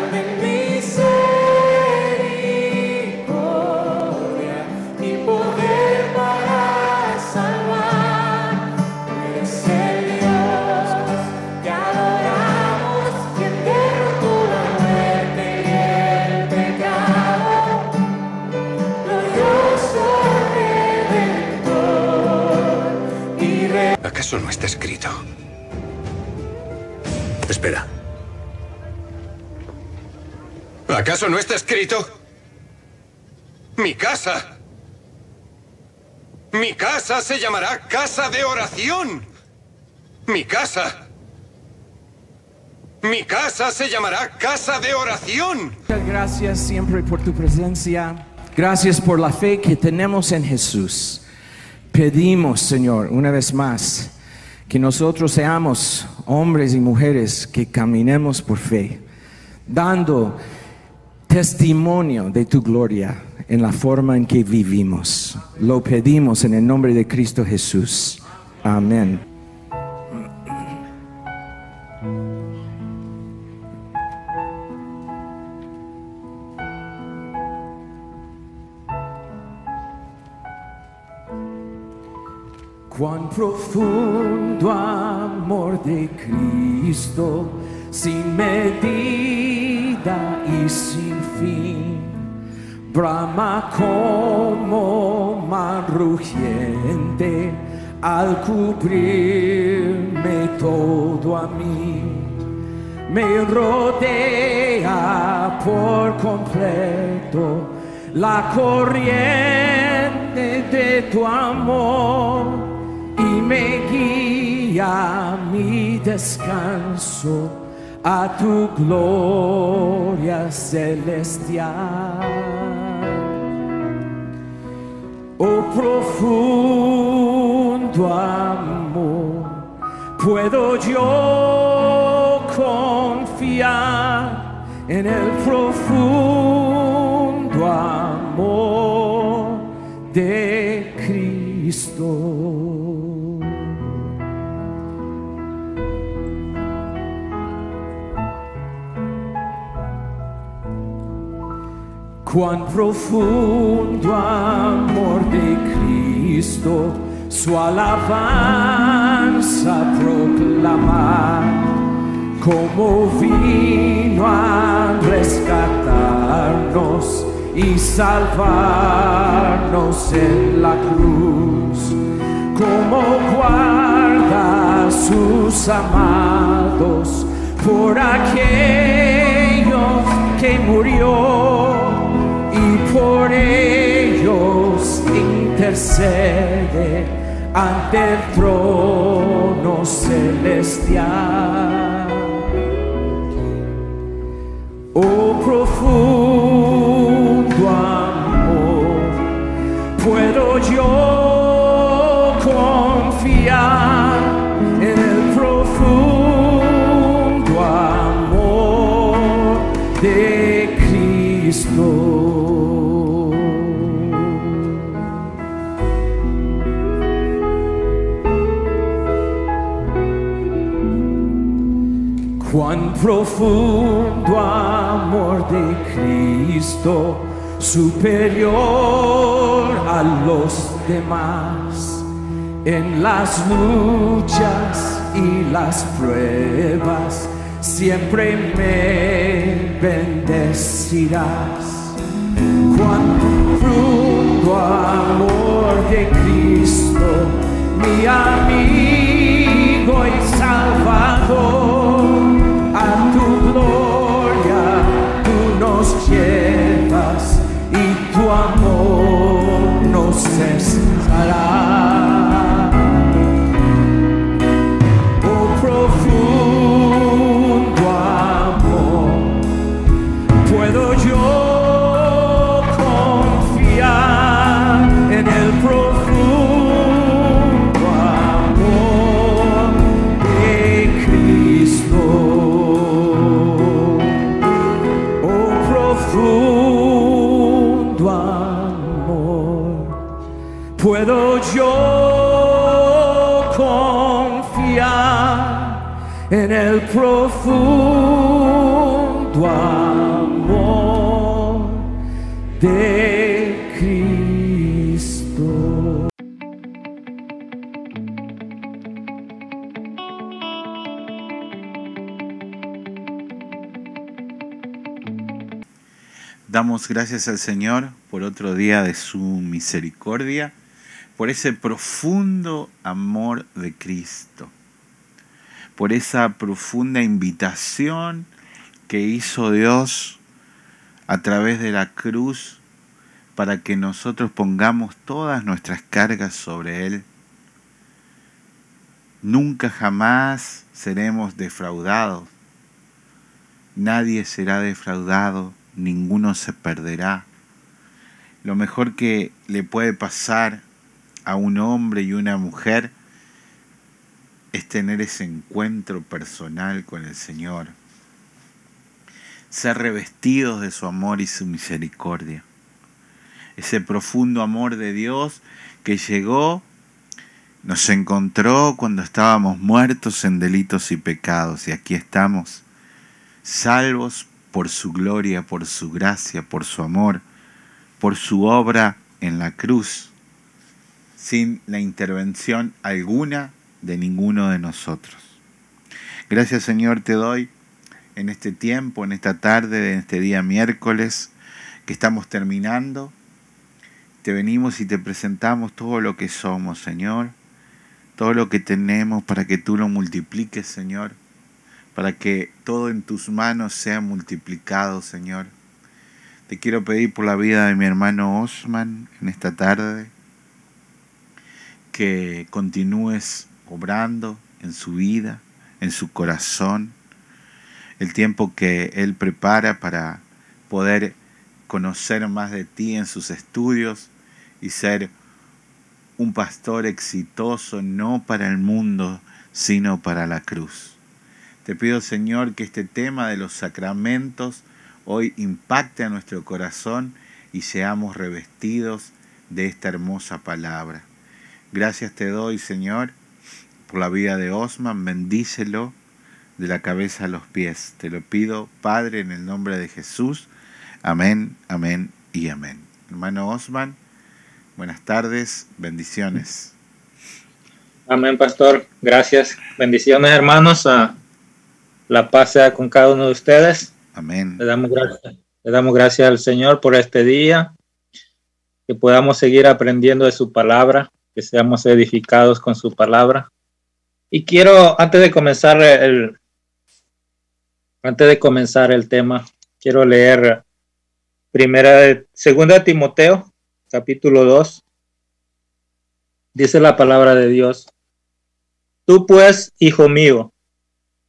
grande misericordia y poder para salvar. Eres el Dios que adoramos, quien derrotó la muerte y el pecado. Glorioso Redentor y Rey. ¿Acaso no está escrito? Espera. ¿Acaso no está escrito? Mi casa se llamará casa de oración. Mi casa se llamará casa de oración. Muchas gracias siempre por tu presencia. Gracias por la fe que tenemos en Jesús. Pedimos, Señor, una vez más, que nosotros seamos hombres y mujeres que caminemos por fe, dando testimonio de tu gloria en la forma en que vivimos. Lo pedimos en el nombre de Cristo Jesús. Amén. Cuán profundo amor de Cristo, sin medida y sin fin, brama como mar rugiente al cubrirme todo a mí. Me rodea por completo la corriente de tu amor y me guía a mi descanso a tu gloria celestial. Oh profundo amor, puedo yo confiar en el profundo amor de Cristo. Cuán profundo amor de Cristo, su alabanza proclamar, como vino a rescatarnos y salvarnos en la cruz, como guarda a sus amados por aquellos que murió, y por ellos intercede ante el trono celestial. Oh profundo amor, puedo yo confiar en el profundo amor de Cristo. Cuán profundo amor de Cristo, superior a los demás. En las luchas y las pruebas siempre me bendecirás. Cuán profundo amor de Cristo, mi amigo y salvador. A tu gloria tú nos llevas y tu amor no cesará. Oh profundo amor, puedo yo confiar en el profundo amor de Cristo. Profundo amor, puedo yo confiar en el profundo amor Damos gracias al Señor por otro día de su misericordia, por ese profundo amor de Cristo, por esa profunda invitación que hizo Dios a través de la cruz para que nosotros pongamos todas nuestras cargas sobre Él. Nunca jamás seremos defraudados. Nadie será defraudado, ninguno se perderá. Lo mejor que le puede pasar a un hombre y una mujer es tener ese encuentro personal con el Señor. Ser revestidos de su amor y su misericordia. Ese profundo amor de Dios que llegó, nos encontró cuando estábamos muertos en delitos y pecados, y aquí estamos, salvos por su gloria, por su gracia, por su amor, por su obra en la cruz, sin la intervención alguna de ninguno de nosotros. Gracias, Señor, te doy en este tiempo, en esta tarde, en este día miércoles que estamos terminando. Te venimos y te presentamos todo lo que somos, Señor, todo lo que tenemos para que tú lo multipliques, Señor, para que todo en tus manos sea multiplicado, Señor. Te quiero pedir por la vida de mi hermano Osman en esta tarde, que continúes obrando en su vida, en su corazón, el tiempo que él prepara para poder conocer más de ti en sus estudios y ser un pastor exitoso, no para el mundo, sino para la cruz. Te pido, Señor, que este tema de los sacramentos hoy impacte a nuestro corazón y seamos revestidos de esta hermosa palabra. Gracias te doy, Señor, por la vida de Osman. Bendícelo de la cabeza a los pies. Te lo pido, Padre, en el nombre de Jesús. Amén, amén y amén. Hermano Osman, buenas tardes, bendiciones. Amén, pastor. Gracias. Bendiciones, hermanos. La paz sea con cada uno de ustedes. Amén. Le damos gracias al Señor por este día, que podamos seguir aprendiendo de su palabra, que seamos edificados con su palabra. Y quiero, antes de comenzar el tema, quiero leer segunda de Timoteo, capítulo 2. Dice la palabra de Dios: Tú pues, hijo mío,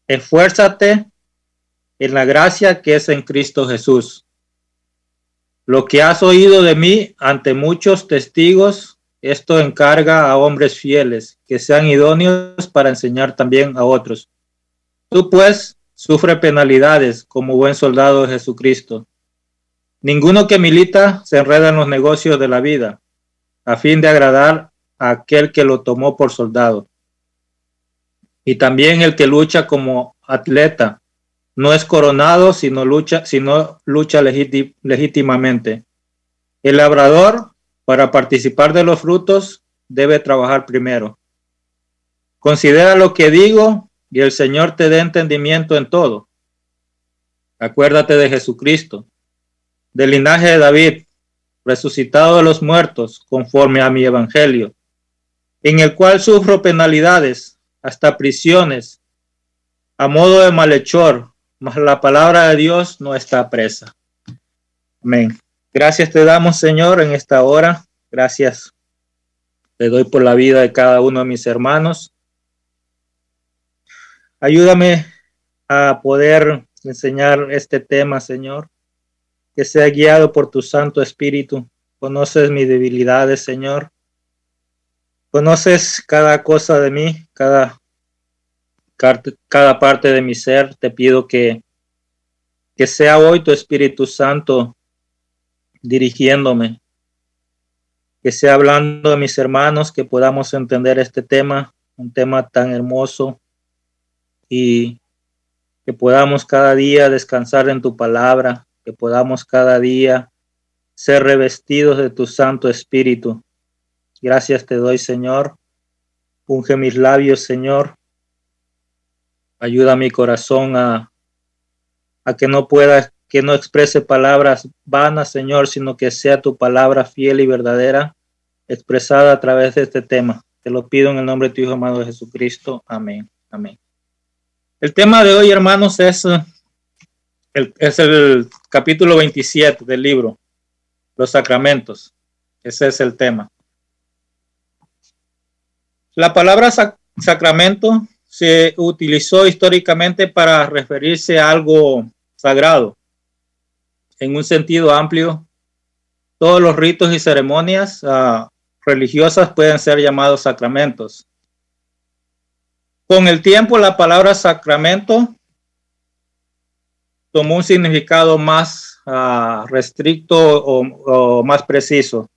esfuérzate en la gracia que es en Cristo Jesús. Lo que has oído de mí ante muchos testigos, esto encarga a hombres fieles, que sean idóneos para enseñar también a otros. Tú pues, sufre penalidades como buen soldado de Jesucristo. Ninguno que milita se enreda en los negocios de la vida, a fin de agradar a aquel que lo tomó por soldado. Y también el que lucha como atleta no es coronado, sino lucha legítimamente. El labrador, para participar de los frutos, debe trabajar primero. Considera lo que digo, y el Señor te dé entendimiento en todo. Acuérdate de Jesucristo, del linaje de David, resucitado de los muertos, conforme a mi evangelio, en el cual sufro penalidades, hasta prisiones, a modo de malhechor, mas la palabra de Dios no está presa. Amén. Gracias te damos, Señor, en esta hora. Gracias te doy por la vida de cada uno de mis hermanos. Ayúdame a poder enseñar este tema, Señor, que sea guiado por tu Santo Espíritu. Conoces mis debilidades, Señor. Conoces cada cosa de mí, cada parte de mi ser. Te pido que sea hoy tu Espíritu Santo dirigiéndome, que sea hablando a mis hermanos, que podamos entender este tema, un tema tan hermoso, y que podamos cada día descansar en tu palabra, que podamos cada día ser revestidos de tu Santo Espíritu. Gracias te doy, Señor. Unge mis labios, Señor. Ayuda a mi corazón a que no pueda que no exprese palabras vanas, Señor, sino que sea tu palabra fiel y verdadera expresada a través de este tema. Te lo pido en el nombre de tu Hijo amado Jesucristo. Amén. Amén. El tema de hoy, hermanos, es el capítulo 27 del libro, los sacramentos. Ese es el tema. La palabra sacramento se utilizó históricamente para referirse a algo sagrado. En un sentido amplio, todos los ritos y ceremonias religiosas pueden ser llamados sacramentos. Con el tiempo, la palabra sacramento tomó un significado más restricto o más preciso,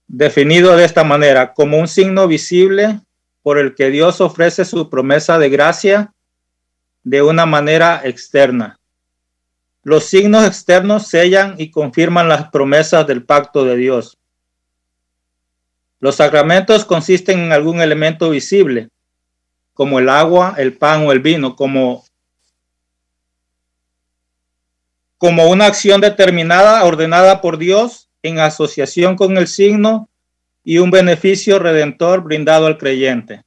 definido de esta manera: como un signo visible por el que Dios ofrece su promesa de gracia de una manera externa. Los signos externos sellan y confirman las promesas del pacto de Dios. Los sacramentos consisten en algún elemento visible, como el agua, el pan o el vino, como una acción determinada, ordenada por Dios en asociación con el signo y un beneficio redentor brindado al creyente.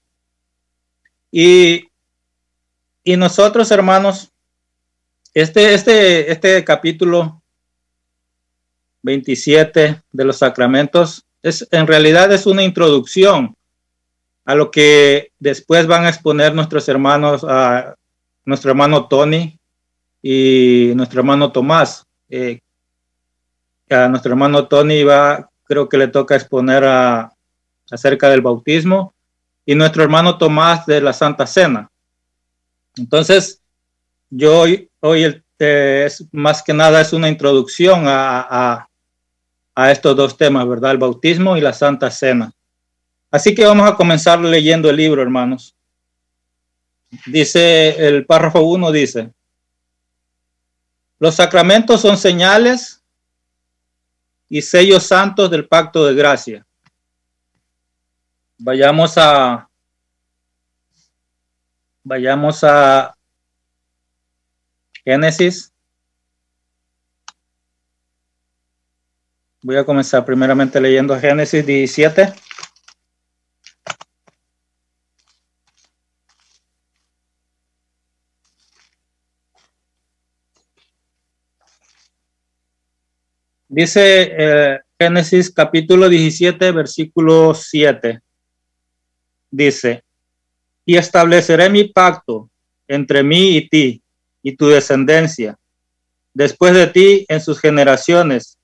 Y nosotros, hermanos, este capítulo 27 de los sacramentos en realidad es una introducción a lo que después van a exponer nuestros hermanos, nuestro hermano Tony y nuestro hermano Tomás. A nuestro hermano Tony creo que le toca exponer acerca del bautismo, y nuestro hermano Tomás de la Santa Cena. Entonces, yo hoy es, más que nada es una introducción a estos dos temas, ¿verdad? El bautismo y la Santa Cena. Así que vamos a comenzar leyendo el libro, hermanos. Dice el párrafo 1, dice: los sacramentos son señales y sellos santos del pacto de gracia. Vayamos a Génesis. Voy a comenzar primeramente leyendo Génesis 17. Dice Génesis capítulo 17, versículo 7. Dice: y estableceré mi pacto entre mí y ti y tu descendencia después de ti en sus generaciones,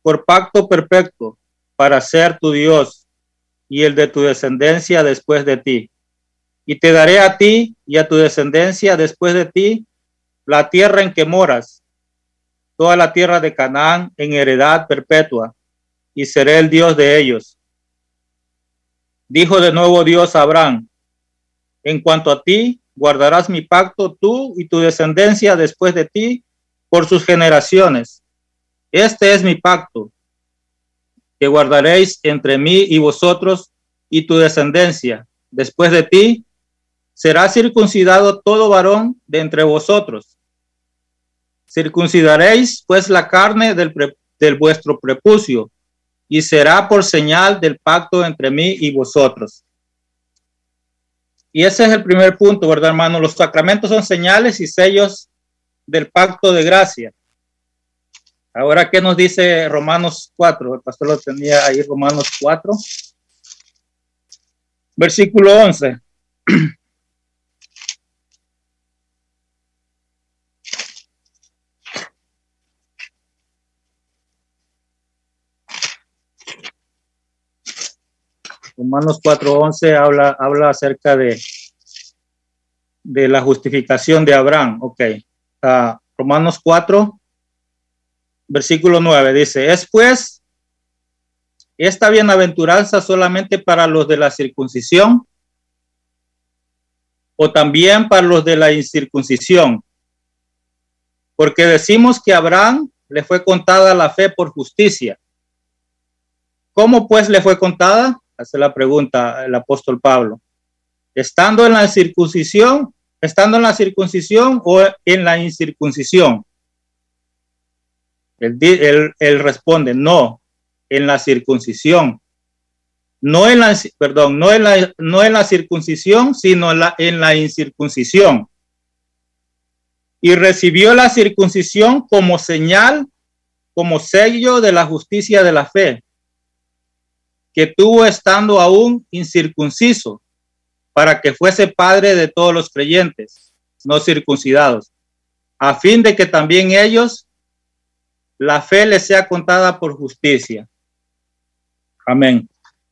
por pacto perpetuo, para ser tu Dios y el de tu descendencia después de ti. Y te daré a ti y a tu descendencia después de ti la tierra en que moras, toda la tierra de Canaán en heredad perpetua, y seré el Dios de ellos. Dijo de nuevo Dios a Abraham: en cuanto a ti, guardarás mi pacto, tú y tu descendencia después de ti, por sus generaciones. Este es mi pacto, que guardaréis entre mí y vosotros y tu descendencia. Después de ti, será circuncidado todo varón de entre vosotros. Circuncidaréis pues la carne del vuestro prepucio, y será por señal del pacto entre mí y vosotros. Y ese es el primer punto, ¿verdad, hermano? Los sacramentos son señales y sellos del pacto de gracia. Ahora, ¿qué nos dice Romanos 4? El pastor lo tenía ahí, Romanos 4, versículo 11. Romanos 4:11 habla acerca de la justificación de Abraham. Ok. Romanos 4, versículo 9 dice: es pues esta bienaventuranza solamente para los de la circuncisión, o también para los de la incircuncisión, porque decimos que a Abraham le fue contada la fe por justicia. ¿Cómo pues le fue contada? Hace la pregunta el apóstol Pablo. ¿Estando en la circuncisión o en la incircuncisión? Él responde, no, en la circuncisión. No en la circuncisión, sino en la incircuncisión. Y recibió la circuncisión como señal, como sello de la justicia de la fe, que tuvo estando aún incircunciso, para que fuese padre de todos los creyentes, no circuncidados, a fin de que también ellos, la fe les sea contada por justicia. Amén.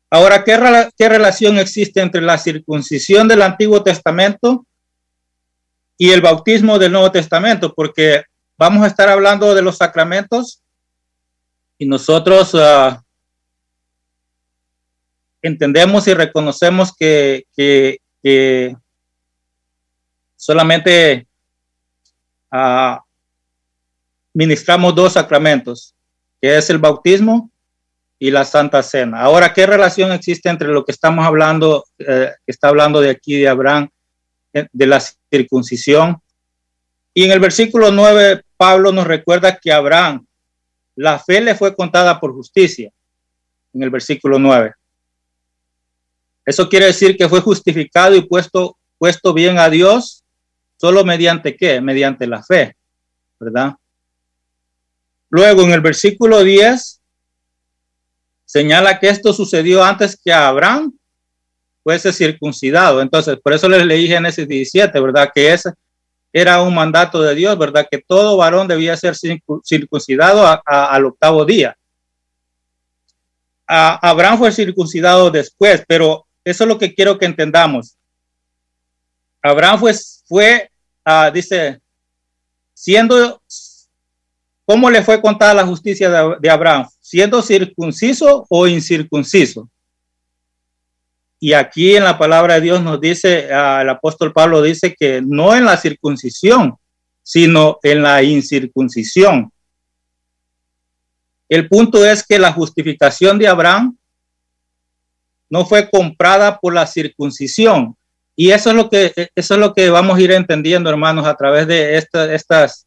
Ahora, ¿qué relación existe entre la circuncisión del Antiguo Testamento y el bautismo del Nuevo Testamento? Porque vamos a estar hablando de los sacramentos y nosotros entendemos y reconocemos que solamente ministramos dos sacramentos, que es el bautismo y la Santa Cena. Ahora, ¿qué relación existe entre lo que estamos hablando, que está hablando de aquí de Abraham, de la circuncisión? Y en el versículo 9, Pablo nos recuerda que a Abraham la fe le fue contada por justicia, en el versículo 9. Eso quiere decir que fue justificado y puesto bien a Dios, solo mediante ¿qué? Mediante la fe, ¿verdad? Luego, en el versículo 10, señala que esto sucedió antes que Abraham fuese circuncidado. Entonces, por eso les leí Génesis 17, ¿verdad? Que ese era un mandato de Dios, ¿verdad? Que todo varón debía ser circuncidado al octavo día. Abraham fue circuncidado después, pero eso es lo que quiero que entendamos. Abraham dice, ¿cómo le fue contada la justicia de Abraham? ¿Siendo circunciso o incircunciso? Y aquí en la palabra de Dios nos dice, el apóstol Pablo dice que no en la circuncisión, sino en la incircuncisión. El punto es que la justificación de Abraham no fue comprada por la circuncisión. Y eso es lo que vamos a ir entendiendo, hermanos, a través de estas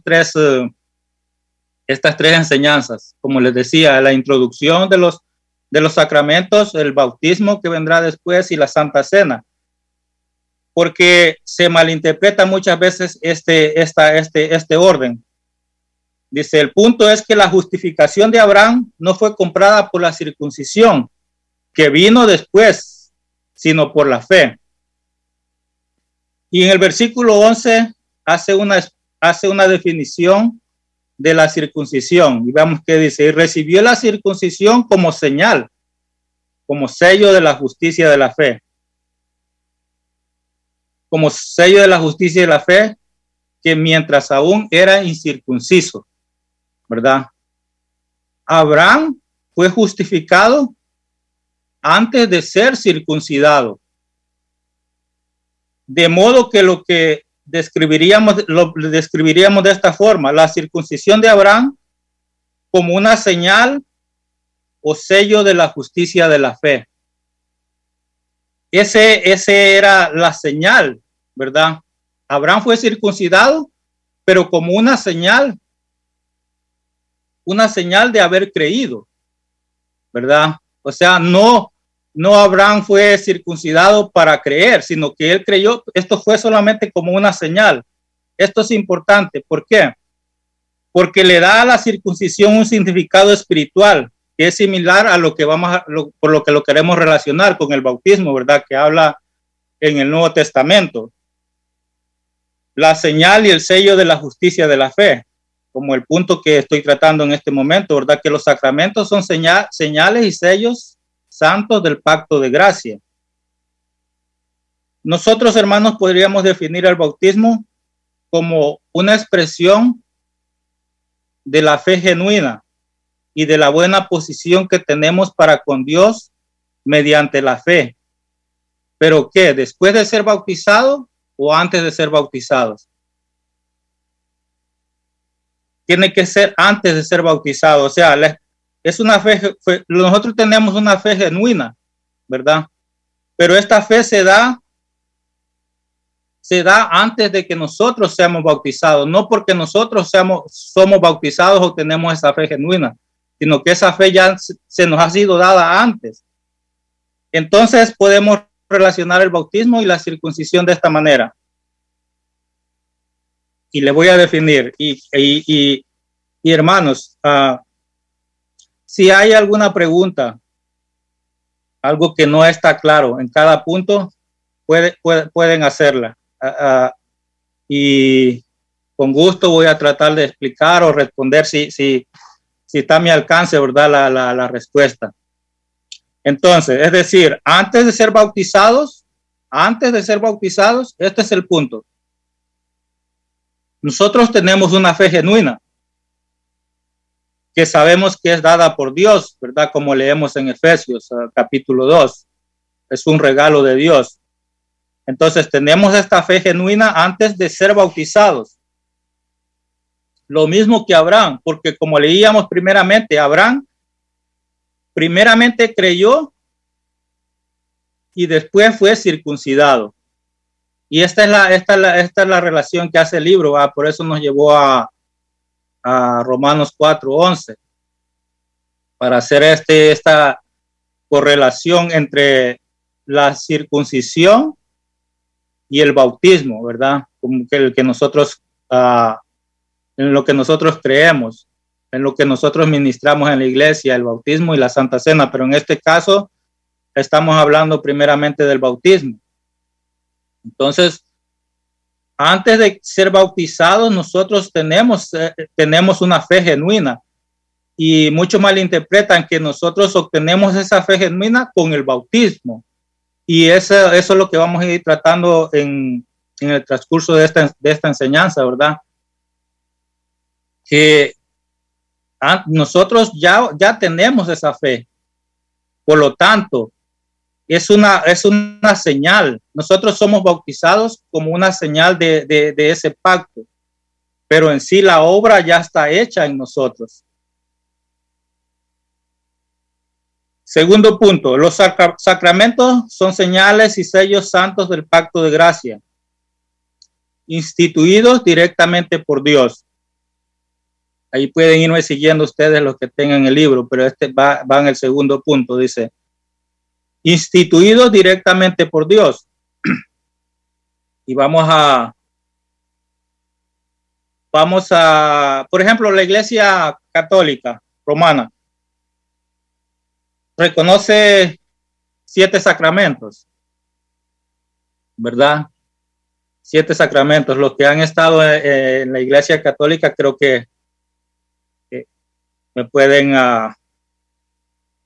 tres enseñanzas. Como les decía, la introducción de los sacramentos, el bautismo que vendrá después y la Santa Cena. Porque se malinterpreta muchas veces este orden. Dice, el punto es que la justificación de Abraham no fue comprada por la circuncisión, que vino después, sino por la fe. Y en el versículo 11 hace una definición de la circuncisión. Y veamos qué dice. Y recibió la circuncisión como señal, como sello de la justicia de la fe. Como sello de la justicia de la fe, que mientras aún era incircunciso, ¿verdad? Abraham fue justificado antes de ser circuncidado. De modo que lo describiríamos de esta forma: la circuncisión de Abraham como una señal o sello de la justicia de la fe. Ese era la señal, ¿verdad? Abraham fue circuncidado, pero como una señal de haber creído, ¿verdad? O sea, no Abraham fue circuncidado para creer, sino que él creyó. Esto fue solamente como una señal. Esto es importante. ¿Por qué? Porque le da a la circuncisión un significado espiritual que es similar a lo que por lo que lo queremos relacionar con el bautismo, ¿verdad? Que habla en el Nuevo Testamento. La señal y el sello de la justicia de la fe, como el punto que estoy tratando en este momento, ¿verdad? Que los sacramentos son señales y sellos santos del pacto de gracia. Nosotros, hermanos, podríamos definir el bautismo como una expresión de la fe genuina y de la buena posición que tenemos para con Dios mediante la fe. ¿Pero qué? ¿Después de ser bautizado o antes de ser bautizados? Tiene que ser antes de ser bautizado. O sea, es una nosotros tenemos una fe genuina, ¿verdad? Pero esta fe se da se da antes de que nosotros seamos bautizados, no porque nosotros somos bautizados o tenemos esa fe genuina, sino que esa fe ya se nos ha sido dada antes. Entonces podemos relacionar el bautismo y la circuncisión de esta manera. Y le voy a definir. Y hermanos, si hay alguna pregunta, algo que no está claro en cada punto, pueden hacerla. Y con gusto voy a tratar de explicar o responder si está a mi alcance, ¿verdad? La respuesta. Entonces, es decir, antes de ser bautizados, este es el punto. Nosotros tenemos una fe genuina que sabemos que es dada por Dios, ¿verdad? Como leemos en Efesios capítulo 2. Es un regalo de Dios. Entonces tenemos esta fe genuina antes de ser bautizados. Lo mismo que Abraham, porque como leíamos primeramente, Abraham primeramente creyó y después fue circuncidado. Y esta es la relación que hace el libro, ¿va? Por eso nos llevó a Romanos 4:11, para hacer esta correlación entre la circuncisión y el bautismo, ¿verdad? Como que el que nosotros, en lo que nosotros creemos, en lo que nosotros ministramos en la iglesia, el bautismo y la Santa Cena, pero en este caso estamos hablando primeramente del bautismo. Entonces, antes de ser bautizados, nosotros tenemos una fe genuina, y muchos malinterpretan que nosotros obtenemos esa fe genuina con el bautismo. Y eso es lo que vamos a ir tratando en el transcurso de esta enseñanza, ¿verdad? Que nosotros ya tenemos esa fe. Por lo tanto, es una señal. Nosotros somos bautizados como una señal de ese pacto, pero en sí la obra ya está hecha en nosotros. Segundo punto, los sacramentos son señales y sellos santos del pacto de gracia, instituidos directamente por Dios. Ahí pueden irme siguiendo ustedes los que tengan el libro, pero va en el segundo punto, dice, instituidos directamente por Dios. Y vamos a, por ejemplo, la Iglesia Católica Romana reconoce 7 sacramentos, ¿verdad? 7 sacramentos. Los que han estado en la Iglesia Católica creo que me pueden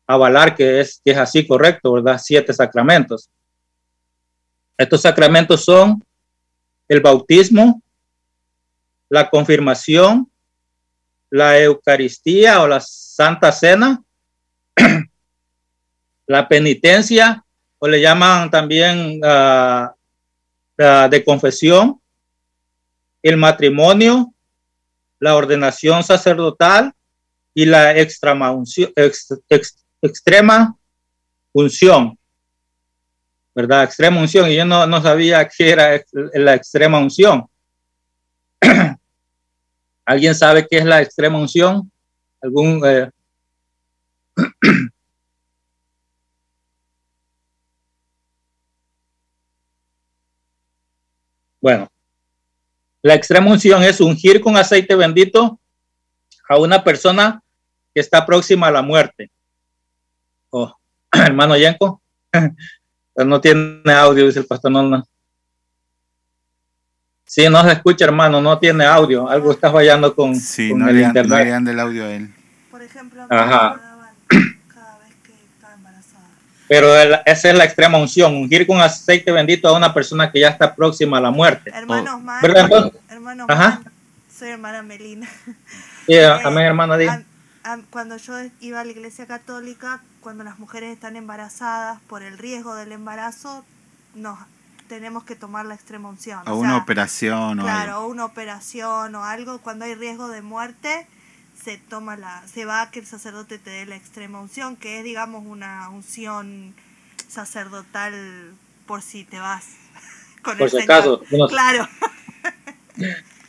avalar que es así correcto, ¿verdad? 7 sacramentos. Estos sacramentos son el bautismo, la confirmación, la Eucaristía o la Santa Cena, la penitencia, o le llaman también de confesión, el matrimonio, la ordenación sacerdotal y la extrema unción, ¿verdad? Extrema unción, y yo no sabía qué era la extrema unción. ¿Alguien sabe qué es la extrema unción? ¿Algún Bueno, la extrema unción es ungir con aceite bendito a una persona que está próxima a la muerte. Oh, hermano Yenko, no tiene audio, dice el pastor Nolna. Sí, no se escucha, hermano, no tiene audio. Algo está fallando con el internet. No le dan el audio a él. Por ejemplo, ajá, cada vez que está embarazada. Pero esa es la extrema unción, ungir con aceite bendito a una persona que ya está próxima a la muerte. Hermanos Man, hermanos ajá. Man, soy hermana Melina. Sí, amén, hermana Díaz. Cuando yo iba a la iglesia católica, cuando las mujeres están embarazadas, por el riesgo del embarazo, tenemos que tomar la extrema unción. O una operación. Claro, o una operación o algo. Cuando hay riesgo de muerte, se va a que el sacerdote te dé la extrema unción, que es, digamos, una unción sacerdotal por si te vas. Con por el si Señor. acaso, Claro,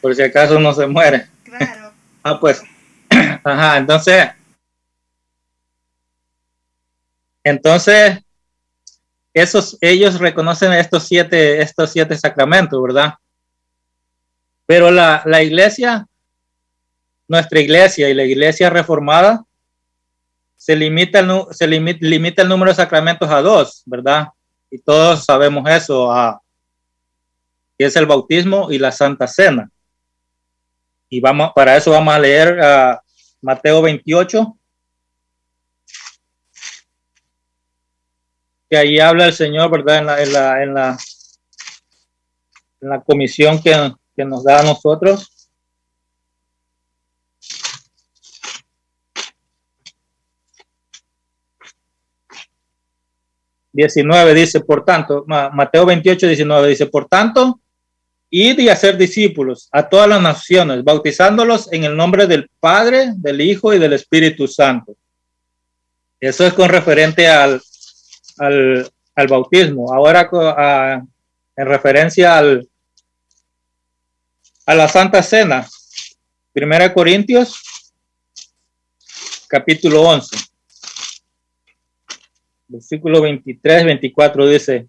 por si acaso no se muere. claro. Pues, ajá, entonces, ellos reconocen estos siete sacramentos, ¿verdad? Pero la iglesia, nuestra iglesia y la iglesia reformada, limita el número de sacramentos a 2, ¿verdad? Y todos sabemos eso, que es el bautismo y la Santa Cena. Y para eso vamos a leer Mateo 28, que ahí habla el Señor, ¿verdad? En la comisión que nos da a nosotros. Dice, por tanto, Mateo 28, 19 dice, por tanto, id y hacer discípulos a todas las naciones, bautizándolos en el nombre del Padre, del Hijo y del Espíritu Santo. Eso es con referente al bautismo. Ahora, en referencia a la Santa Cena, 1 Corintios, capítulo 11. Versículo 23, 24 dice,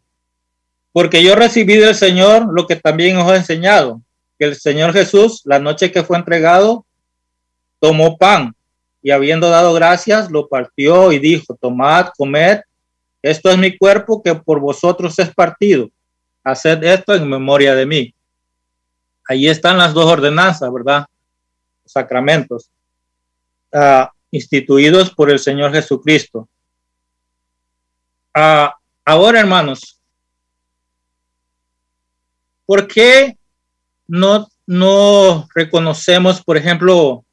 porque yo recibí del Señor lo que también os he enseñado, que el Señor Jesús, la noche que fue entregado, tomó pan y habiendo dado gracias, lo partió y dijo, tomad, comed, esto es mi cuerpo que por vosotros es partido, haced esto en memoria de mí. Ahí están las dos ordenanzas, ¿verdad? Sacramentos instituidos por el Señor Jesucristo. Ahora, hermanos, ¿por qué no reconocemos, por ejemplo,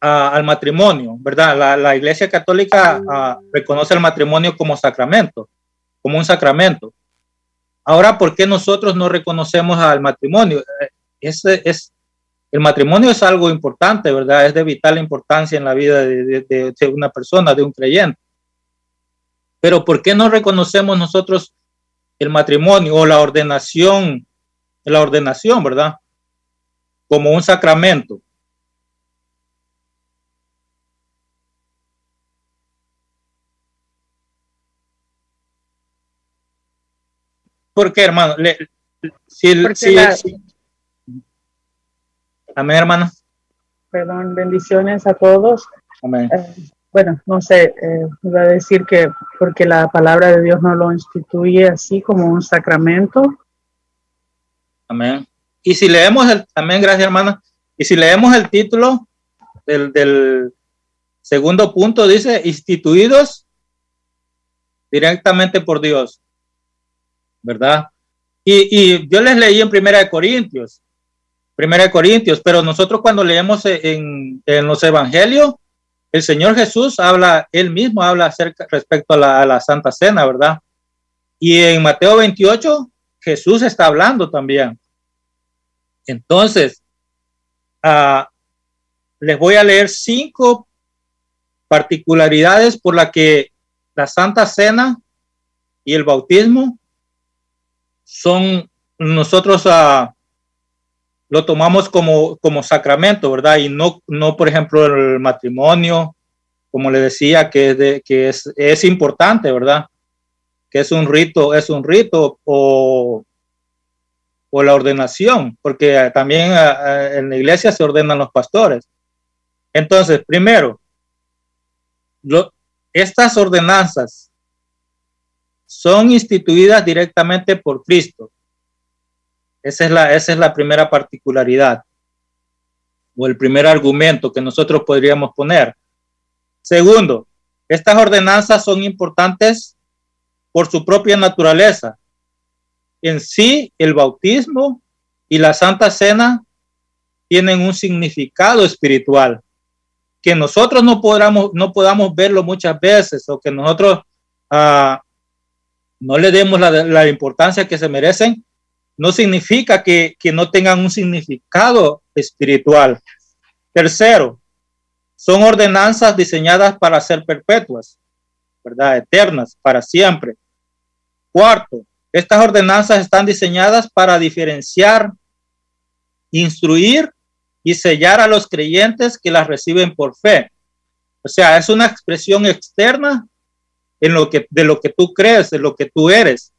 al matrimonio, ¿verdad? La Iglesia Católica reconoce el matrimonio como sacramento, como un sacramento. Ahora, ¿por qué nosotros no reconocemos al matrimonio? El matrimonio es algo importante, ¿verdad? Es de vital importancia en la vida de una persona, de un creyente. Pero ¿por qué no reconocemos nosotros el matrimonio o la ordenación, ¿verdad? Como un sacramento. ¿Por qué, hermano? Amén, hermana. Perdón, bendiciones a todos. Amén. Bueno, no sé, iba a decir que porque la palabra de Dios no lo instituye así como un sacramento. Amén. Y si leemos amén, gracias, hermana. Y si leemos el título del segundo punto, dice instituidos directamente por Dios, ¿verdad? Y yo les leí en 1 Corintios, pero nosotros cuando leemos en los evangelios, el Señor Jesús él mismo habla respecto a la Santa Cena, ¿verdad? Y en Mateo 28, Jesús está hablando también. Entonces, les voy a leer 5 particularidades por las que la Santa Cena y el bautismo nosotros lo tomamos como sacramento, ¿verdad? Y no, por ejemplo, el matrimonio, como le decía, que es importante, ¿verdad? Que es un rito o la ordenación, porque también en la iglesia se ordenan los pastores. Entonces, primero, estas ordenanzas son instituidas directamente por Cristo. Esa es la primera particularidad o el primer argumento que nosotros podríamos poner. Segundo, estas ordenanzas son importantes por su propia naturaleza. En sí, el bautismo y la Santa Cena tienen un significado espiritual que nosotros no podamos verlo muchas veces o que nosotros no le demos la importancia que se merecen. No significa que no tengan un significado espiritual. Tercero, son ordenanzas diseñadas para ser perpetuas, ¿verdad? Eternas, para siempre. Cuarto, Estas ordenanzas están diseñadas para diferenciar, instruir y sellar a los creyentes que las reciben por fe. O sea, es una expresión externa de lo que tú crees, de lo que tú eres,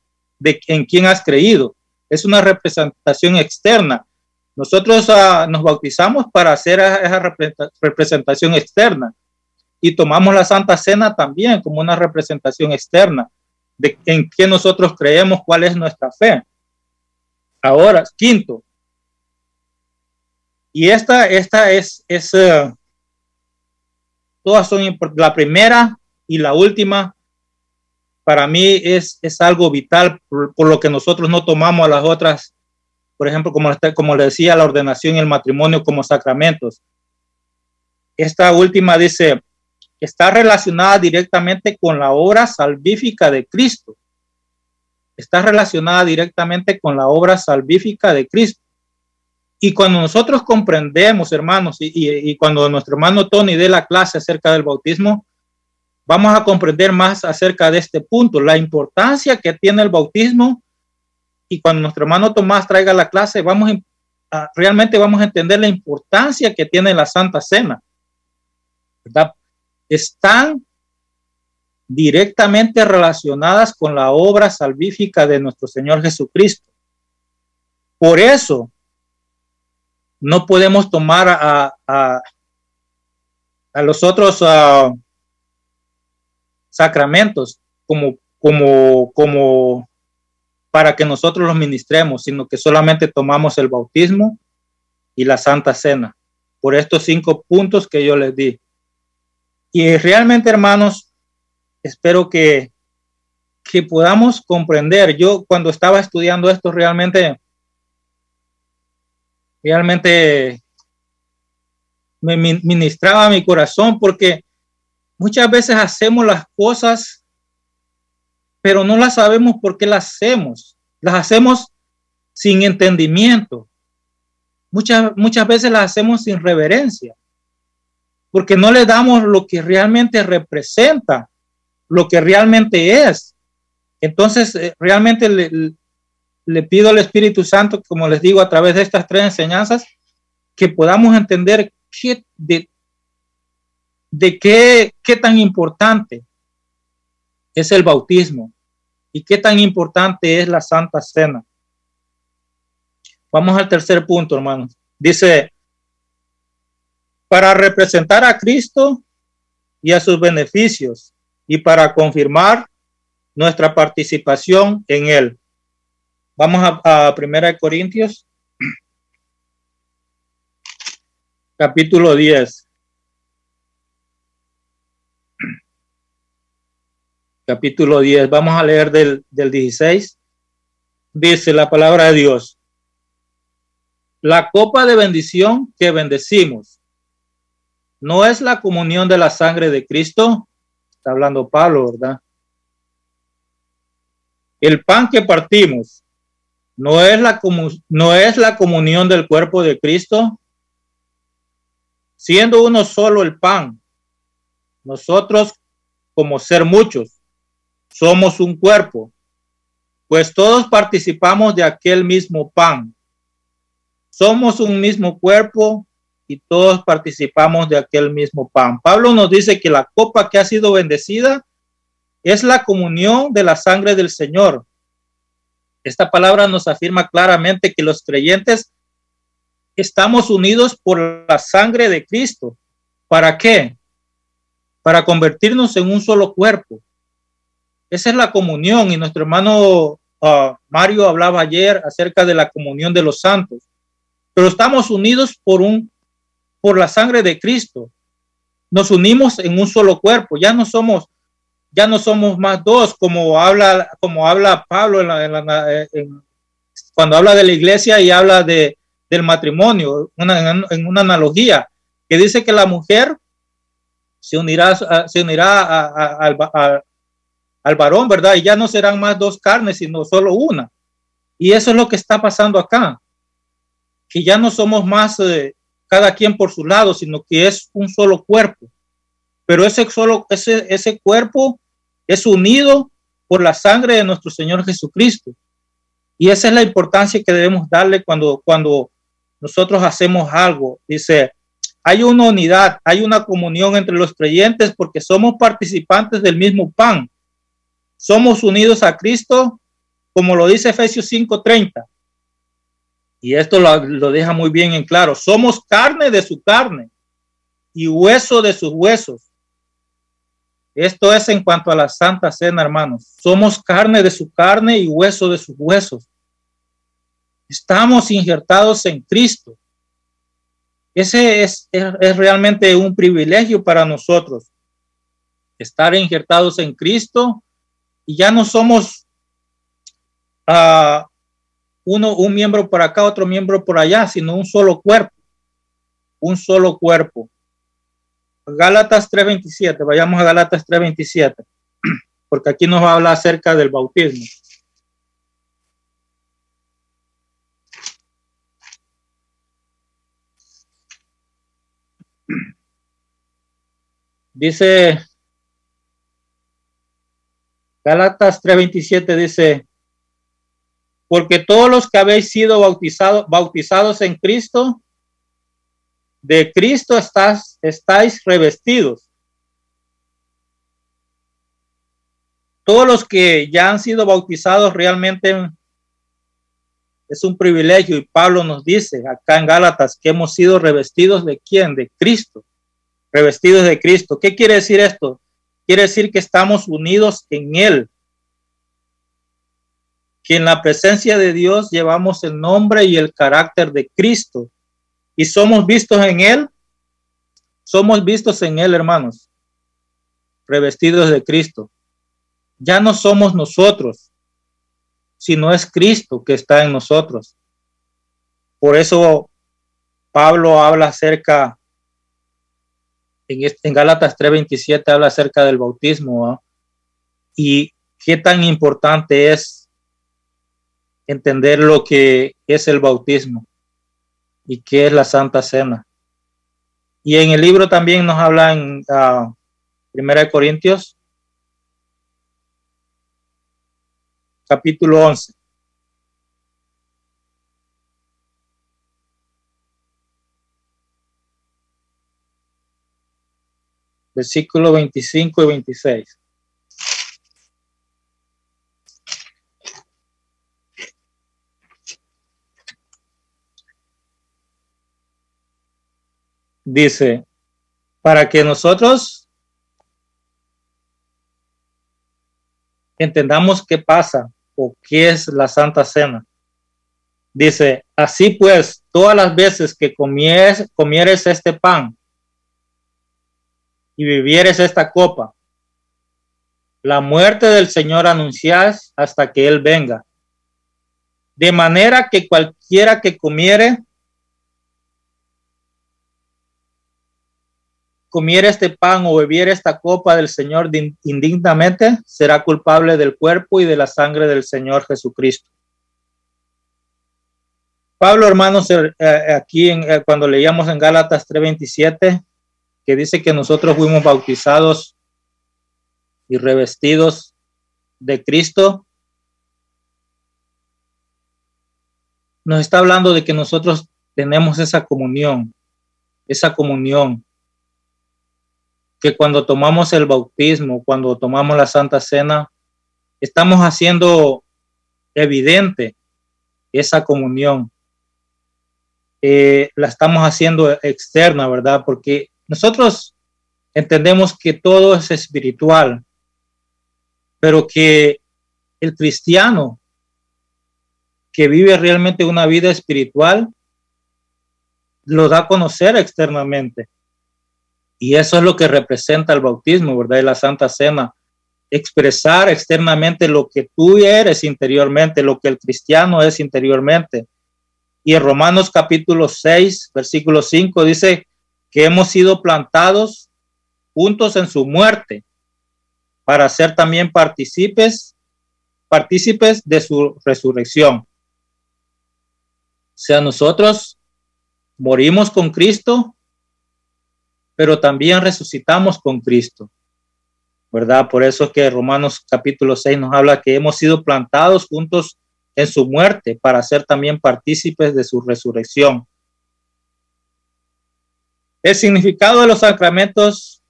en quién has creído. Es una representación externa. Nosotros nos bautizamos para hacer esa representación externa y tomamos la Santa Cena también como una representación externa de en qué nosotros creemos, cuál es nuestra fe. Ahora, quinto, y esta es todas son importantes. La primera y la última para mí es algo vital, por lo que nosotros no tomamos a las otras, por ejemplo, como le decía, la ordenación y el matrimonio como sacramentos. Esta última dice, está relacionada directamente con la obra salvífica de Cristo. Está relacionada directamente con la obra salvífica de Cristo. Y cuando nosotros comprendemos, hermanos, y cuando nuestro hermano Tony dé la clase acerca del bautismo, vamos a comprender más acerca de este punto, la importancia que tiene el bautismo. Y cuando nuestro hermano Tomás traiga la clase, realmente vamos a entender la importancia que tiene la Santa Cena, ¿verdad? Están directamente relacionadas con la obra salvífica de nuestro Señor Jesucristo. Por eso no podemos tomar a los otros sacramentos como para que nosotros los ministremos, sino que solamente tomamos el bautismo y la Santa Cena, por estos 5 puntos que yo les di. Y realmente, hermanos, espero que podamos comprender. Yo cuando estaba estudiando esto realmente me ministraba mi corazón, porque muchas veces hacemos las cosas, pero no las sabemos por qué las hacemos. Las hacemos sin entendimiento. Muchas veces las hacemos sin reverencia, porque no le damos lo que realmente representa, lo que realmente es. Entonces, realmente le pido al Espíritu Santo, como les digo, a través de estas 3 enseñanzas, que podamos entender qué tan importante es el bautismo y qué tan importante es la Santa Cena. Vamos al tercer punto, hermanos. Dice, para representar a Cristo y a sus beneficios y para confirmar nuestra participación en él. Vamos a 1 Corintios, capítulo 10. Capítulo 10, vamos a leer del 16. Dice la palabra de Dios: la copa de bendición que bendecimos, ¿no es la comunión de la sangre de Cristo? Está hablando Pablo, ¿verdad? El pan que partimos, ¿no es la comunión del cuerpo de Cristo? Siendo uno solo el pan, nosotros, como ser muchos, somos un cuerpo, pues todos participamos de aquel mismo pan. Somos un mismo cuerpo y todos participamos de aquel mismo pan. Pablo nos dice que la copa que ha sido bendecida es la comunión de la sangre del Señor. Esta palabra nos afirma claramente que los creyentes estamos unidos por la sangre de Cristo. ¿Para qué? Para convertirnos en un solo cuerpo. Esa es la comunión, y nuestro hermano Mario hablaba ayer acerca de la comunión de los santos. Pero estamos unidos por la sangre de Cristo. Nos unimos en un solo cuerpo. Ya no somos más dos, como habla Pablo cuando habla de la iglesia y habla del matrimonio, en una analogía, que dice que la mujer se unirá al varón, ¿verdad? Y ya no serán más 2 carnes, sino solo una. Y eso es lo que está pasando acá, que ya no somos más cada quien por su lado, sino que es un solo cuerpo. Pero ese cuerpo es unido por la sangre de nuestro Señor Jesucristo. Y esa es la importancia que debemos darle cuando nosotros hacemos algo. Dice, hay una unidad, hay una comunión entre los creyentes porque somos participantes del mismo pan. Somos unidos a Cristo, como lo dice Efesios 5:30. Y esto lo deja muy bien en claro. Somos carne de su carne y hueso de sus huesos. Esto es en cuanto a la Santa Cena, hermanos. Somos carne de su carne y hueso de sus huesos. Estamos injertados en Cristo. Ese es realmente un privilegio para nosotros. Estar injertados en Cristo y ya no somos un miembro por acá, otro miembro por allá, sino un solo cuerpo. Un solo cuerpo. Gálatas 3:27, vayamos a Gálatas 3:27, porque aquí nos va a hablar acerca del bautismo. Dice, Gálatas 3:27 dice, porque todos los que habéis sido bautizados en Cristo, de Cristo estáis revestidos. Todos los que ya han sido bautizados realmente es un privilegio, y Pablo nos dice acá en Gálatas que hemos sido revestidos ¿de quién? De Cristo. Revestidos de Cristo. ¿Qué quiere decir esto? Quiere decir que estamos unidos en Él. Que en la presencia de Dios llevamos el nombre y el carácter de Cristo. Y somos vistos en Él. Somos vistos en Él, hermanos. Revestidos de Cristo. Ya no somos nosotros, sino es Cristo que está en nosotros. Por eso Pablo habla acerca, en Gálatas 3:27 habla acerca del bautismo, ¿no? Y qué tan importante es entender lo que es el bautismo y qué es la Santa Cena. Y en el libro también nos habla en 1 Corintios, capítulo 11. Versículos 25 y 26. Dice, para que nosotros entendamos qué pasa o qué es la Santa Cena. Dice, así pues, todas las veces que comieres este pan y bebieres esta copa, la muerte del Señor anunciáis hasta que Él venga. De manera que cualquiera que comiere este pan o bebiere esta copa del Señor indignamente, será culpable del cuerpo y de la sangre del Señor Jesucristo. Pablo, hermanos, aquí cuando leíamos en Gálatas 3:27, que dice que nosotros fuimos bautizados y revestidos de Cristo, nos está hablando de que nosotros tenemos esa comunión, que cuando tomamos el bautismo, cuando tomamos la Santa Cena, estamos haciendo evidente esa comunión. La estamos haciendo externa, ¿verdad? Porque nosotros entendemos que todo es espiritual, pero que el cristiano que vive realmente una vida espiritual lo da a conocer externamente. Y eso es lo que representa el bautismo, ¿verdad? Y la Santa Cena. Expresar externamente lo que tú eres interiormente, lo que el cristiano es interiormente. Y en Romanos capítulo 6, versículo 5 dice que hemos sido plantados juntos en su muerte para ser también partícipes de su resurrección. O sea, nosotros morimos con Cristo, pero también resucitamos con Cristo, ¿verdad? Por eso es que Romanos capítulo 6 nos habla que hemos sido plantados juntos en su muerte para ser también partícipes de su resurrección. El significado de los sacramentos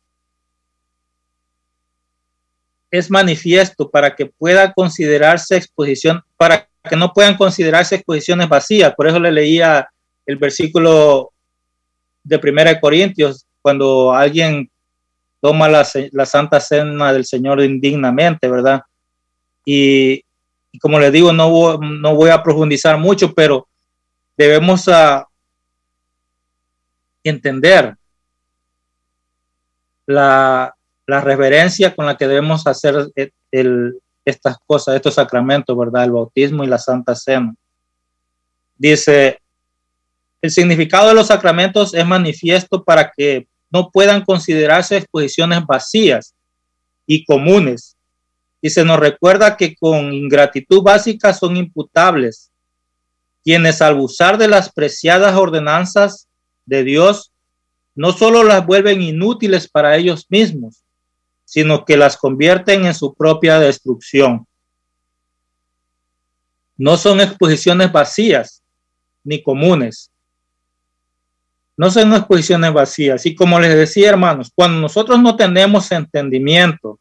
es manifiesto para que pueda considerarse exposición, para que no puedan considerarse exposiciones vacías. Por eso le leía el versículo de 1 Corintios, cuando alguien toma la Santa Cena del Señor indignamente, ¿verdad? Y como les digo, no voy a profundizar mucho, pero debemos entender la reverencia con la que debemos hacer estas cosas, estos sacramentos, ¿verdad? El bautismo y la Santa Cena. Dice, el significado de los sacramentos es manifiesto para que no puedan considerarse exposiciones vacías y comunes. Y se nos recuerda que con ingratitud básica son imputables quienes al abusar de las preciadas ordenanzas de Dios no solo las vuelven inútiles para ellos mismos, sino que las convierten en su propia destrucción. No son exposiciones vacías ni comunes. No son exposiciones vacías. Y como les decía, hermanos, cuando nosotros no tenemos entendimiento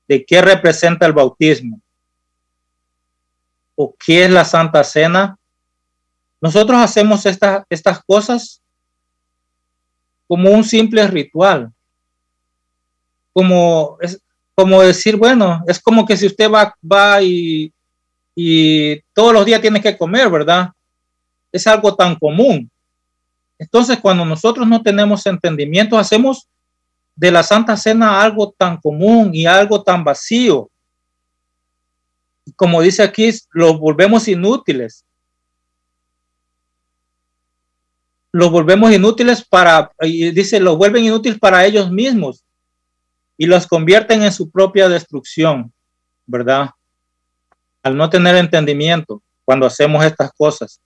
de qué representa el bautismo o qué es la Santa Cena, nosotros hacemos estas cosas como un simple ritual. Como decir, bueno, es como que si usted va y todos los días tiene que comer, ¿verdad? Es algo tan común. Entonces, cuando nosotros no tenemos entendimiento, hacemos de la Santa Cena algo tan común y algo tan vacío. Como dice aquí, los volvemos inútiles. Los volvemos inútiles los vuelven inútiles para ellos mismos y los convierten en su propia destrucción, ¿verdad? Al no tener entendimiento, cuando hacemos estas cosas,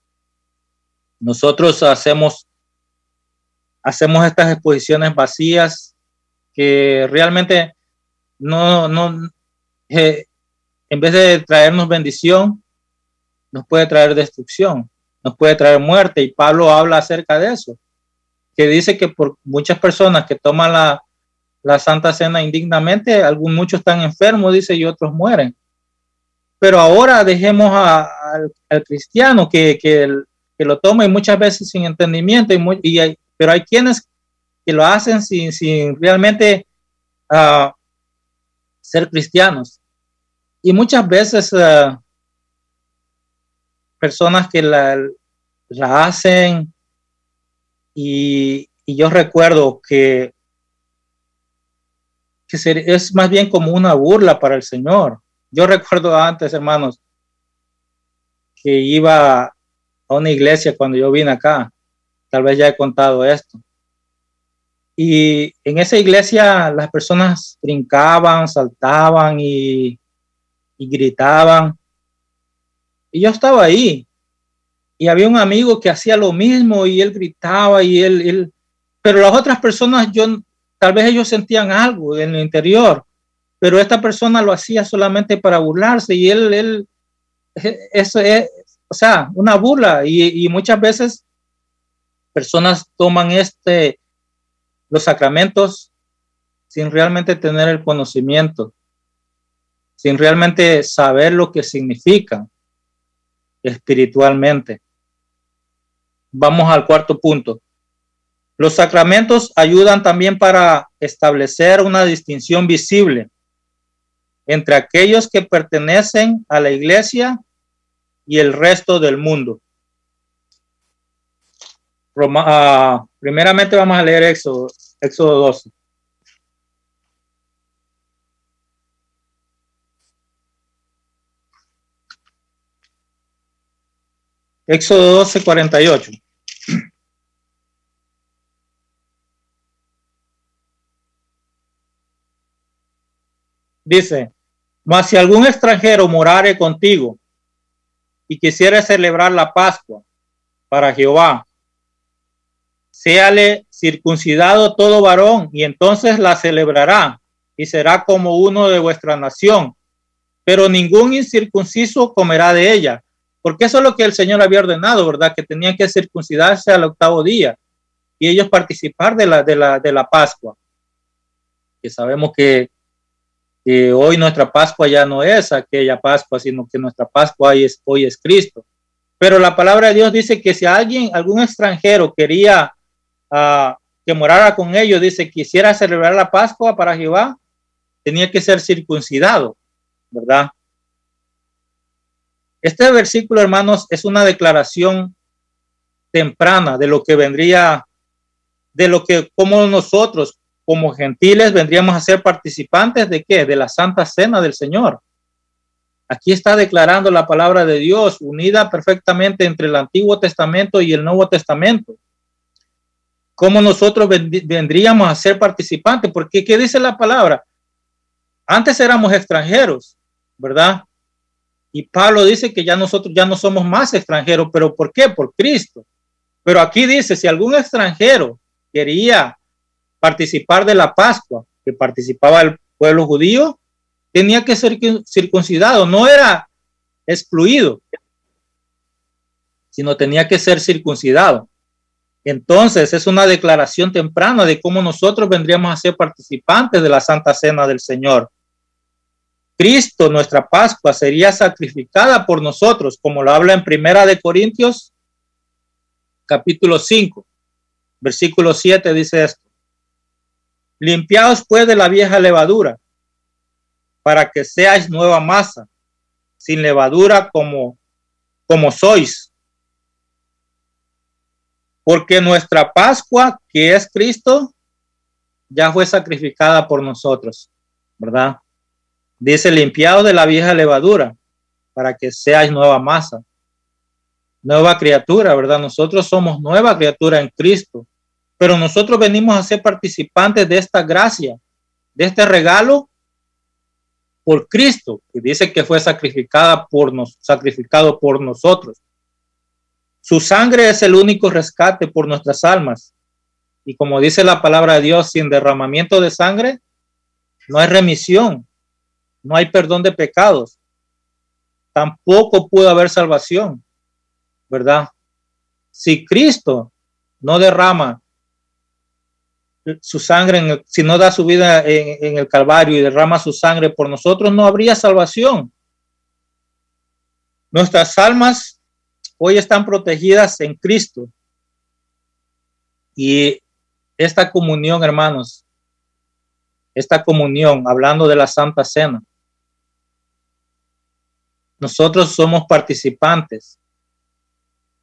nosotros hacemos estas exposiciones vacías que realmente en vez de traernos bendición, nos puede traer destrucción, nos puede traer muerte. Y Pablo habla acerca de eso, que dice que por muchas personas que toman la Santa Cena indignamente, muchos están enfermos, dice, y otros mueren. Pero ahora dejemos al cristiano que lo toma y muchas veces sin entendimiento, pero hay quienes que lo hacen sin realmente ser cristianos. Y muchas veces personas que la hacen y yo recuerdo que es más bien como una burla para el Señor. Yo recuerdo antes, hermanos, que iba a una iglesia cuando yo vine acá. Tal vez ya he contado esto. Y en esa iglesia las personas brincaban, saltaban y gritaban. Y yo estaba ahí. Y había un amigo que hacía lo mismo y él gritaba y él pero las otras personas, tal vez ellos sentían algo en el interior, pero esta persona lo hacía solamente para burlarse y eso es, o sea, una burla. Y muchas veces personas toman los sacramentos sin realmente tener el conocimiento, sin realmente saber lo que significan espiritualmente. Vamos al cuarto punto. Los sacramentos ayudan también para establecer una distinción visible entre aquellos que pertenecen a la iglesia y el resto del mundo. Primeramente vamos a leer Éxodo 12. Éxodo 12, 48. Dice, mas si algún extranjero morare contigo y quisiere celebrar la Pascua para Jehová, séale circuncidado todo varón y entonces la celebrará y será como uno de vuestra nación pero ningún incircunciso comerá de ella, porque eso es lo que el Señor había ordenado, ¿verdad? Que tenían que circuncidarse al 8º día y ellos participar de la Pascua. Que sabemos que hoy nuestra Pascua ya no es aquella Pascua, sino que nuestra Pascua hoy es Cristo. Pero la palabra de Dios dice que si algún extranjero quería que morara con ellos, dice, quisiera celebrar la Pascua para Jehová, tenía que ser circuncidado, ¿verdad? Este versículo, hermanos, es una declaración temprana de lo que vendría, de lo que como nosotros, como gentiles, vendríamos a ser participantes de ¿qué? De la Santa Cena del Señor. Aquí está declarando la palabra de Dios, unida perfectamente entre el Antiguo Testamento y el Nuevo Testamento. ¿Cómo nosotros vendríamos a ser participantes? Porque ¿qué dice la palabra? Antes éramos extranjeros, ¿verdad? Y Pablo dice que ya nosotros ya no somos más extranjeros, pero ¿por qué? Por Cristo. Pero aquí dice, si algún extranjero quería participar de la Pascua, que participaba el pueblo judío, tenía que ser circuncidado, no era excluido, sino tenía que ser circuncidado. Entonces es una declaración temprana de cómo nosotros vendríamos a ser participantes de la Santa Cena del Señor. Cristo, nuestra Pascua, sería sacrificada por nosotros, como lo habla en 1 Corintios, capítulo 5, versículo 7, dice esto. Limpiaos pues de la vieja levadura, para que seáis nueva masa, sin levadura como sois. Porque nuestra Pascua, que es Cristo, ya fue sacrificada por nosotros, ¿verdad? Dice, limpiaos de la vieja levadura, para que seáis nueva masa, nueva criatura, ¿verdad? Nosotros somos nueva criatura en Cristo, pero nosotros venimos a ser participantes de esta gracia, de este regalo por Cristo, que dice que fue sacrificado por nosotros. Su sangre es el único rescate por nuestras almas. Y como dice la palabra de Dios, sin derramamiento de sangre, no hay remisión, no hay perdón de pecados. Tampoco puede haber salvación, ¿verdad? Si Cristo no derrama su sangre, si no da su vida en el Calvario y derrama su sangre por nosotros, no habría salvación. Nuestras almas hoy están protegidas en Cristo. Y esta comunión, hermanos, esta comunión, hablando de la Santa Cena, nosotros somos participantes,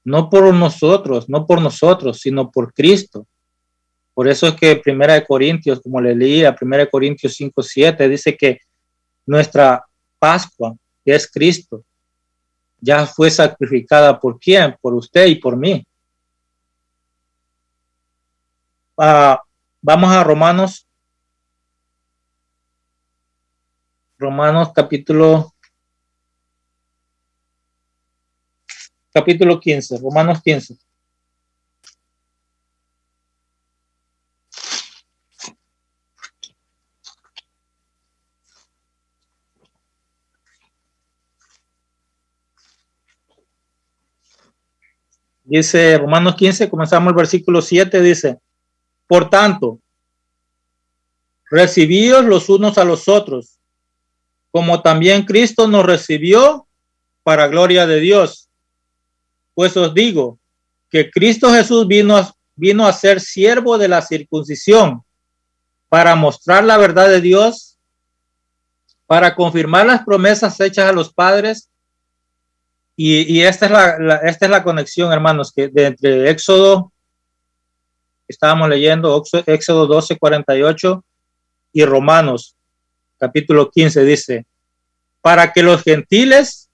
no por nosotros, sino por Cristo. Por eso es que 1 Corintios, como le leía, 1 Corintios 5:7, dice que nuestra Pascua, que es Cristo, ya fue sacrificada ¿por quién? Por usted y por mí. Vamos a Romanos capítulo 15, Romanos 15. Dice Romanos 15, comenzamos el versículo 7, dice, por tanto, recibíos los unos a los otros, como también Cristo nos recibió para gloria de Dios. Pues os digo que Cristo Jesús vino a ser siervo de la circuncisión para mostrar la verdad de Dios, para confirmar las promesas hechas a los padres. Y esta es la conexión, hermanos, que de entre Éxodo, estábamos leyendo Éxodo 12:48 y Romanos capítulo 15 dice, para que los gentiles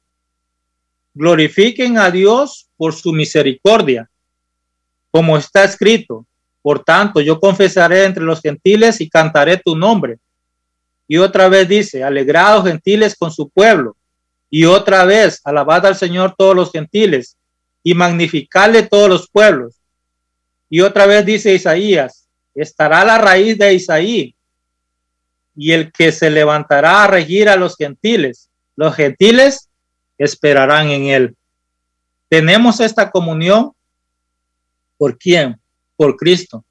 glorifiquen a Dios por su misericordia, como está escrito, por tanto yo confesaré entre los gentiles y cantaré tu nombre. Y otra vez dice, alegrados gentiles con su pueblo. Y otra vez, alabad al Señor todos los gentiles y magnificadle todos los pueblos. Y otra vez dice Isaías, estará la raíz de Isaí y el que se levantará a regir a los gentiles. los gentiles esperarán en él. Tenemos esta comunión. ¿Por quién? Por Cristo.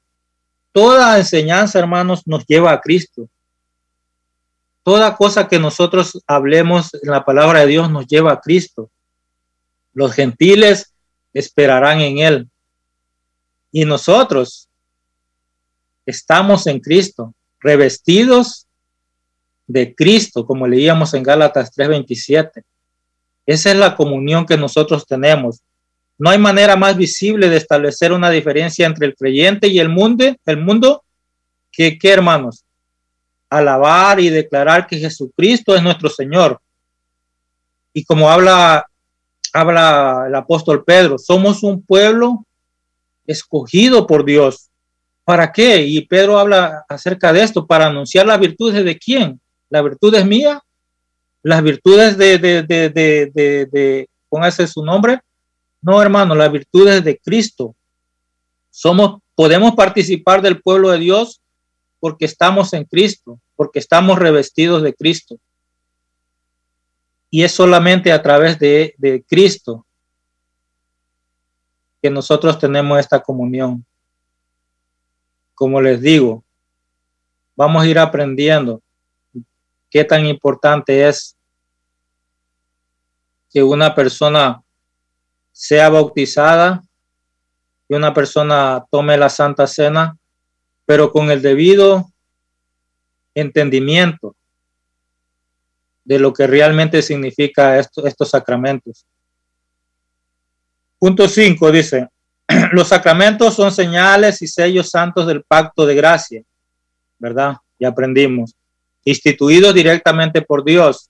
Toda enseñanza, hermanos, nos lleva a Cristo. Toda cosa que nosotros hablemos en la palabra de Dios nos lleva a Cristo. Los gentiles esperarán en él. Y nosotros estamos en Cristo, revestidos de Cristo, como leíamos en Gálatas 3:27. Esa es la comunión que nosotros tenemos. No hay manera más visible de establecer una diferencia entre el creyente y el mundo que, hermanos, alabar y declarar que Jesucristo es nuestro Señor. Y como habla el apóstol Pedro, somos un pueblo escogido por Dios. ¿Para qué? Y Pedro habla acerca de esto, para anunciar las virtudes de ¿quién? ¿Las virtudes mías? ¿Las virtudes póngase su nombre? No, hermano, las virtudes de Cristo. Podemos participar del pueblo de Dios porque estamos en Cristo, porque estamos revestidos de Cristo. Y es solamente a través de Cristo que nosotros tenemos esta comunión. Como les digo, vamos a ir aprendiendo qué tan importante es que una persona sea bautizada, que una persona tome la Santa Cena, pero con el debido entendimiento de lo que realmente significa estos sacramentos. Punto 5 dice, los sacramentos son señales y sellos santos del pacto de gracia, ¿verdad? Ya aprendimos. Instituidos directamente por Dios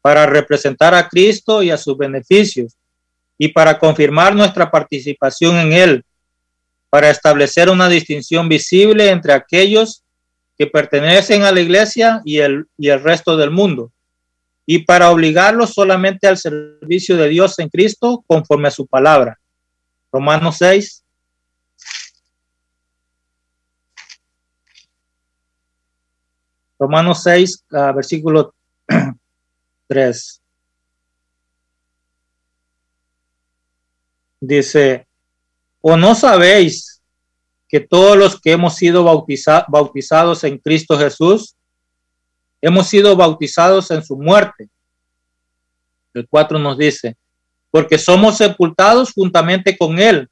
para representar a Cristo y a sus beneficios y para confirmar nuestra participación en él, para establecer una distinción visible entre aquellos que pertenecen a la iglesia y el resto del mundo, y para obligarlos solamente al servicio de Dios en Cristo conforme a su palabra. Romanos 6. Romanos 6, versículo 3. Dice, ¿o no sabéis que todos los que hemos sido bautizados en Cristo Jesús, hemos sido bautizados en su muerte? El 4 nos dice, porque somos sepultados juntamente con él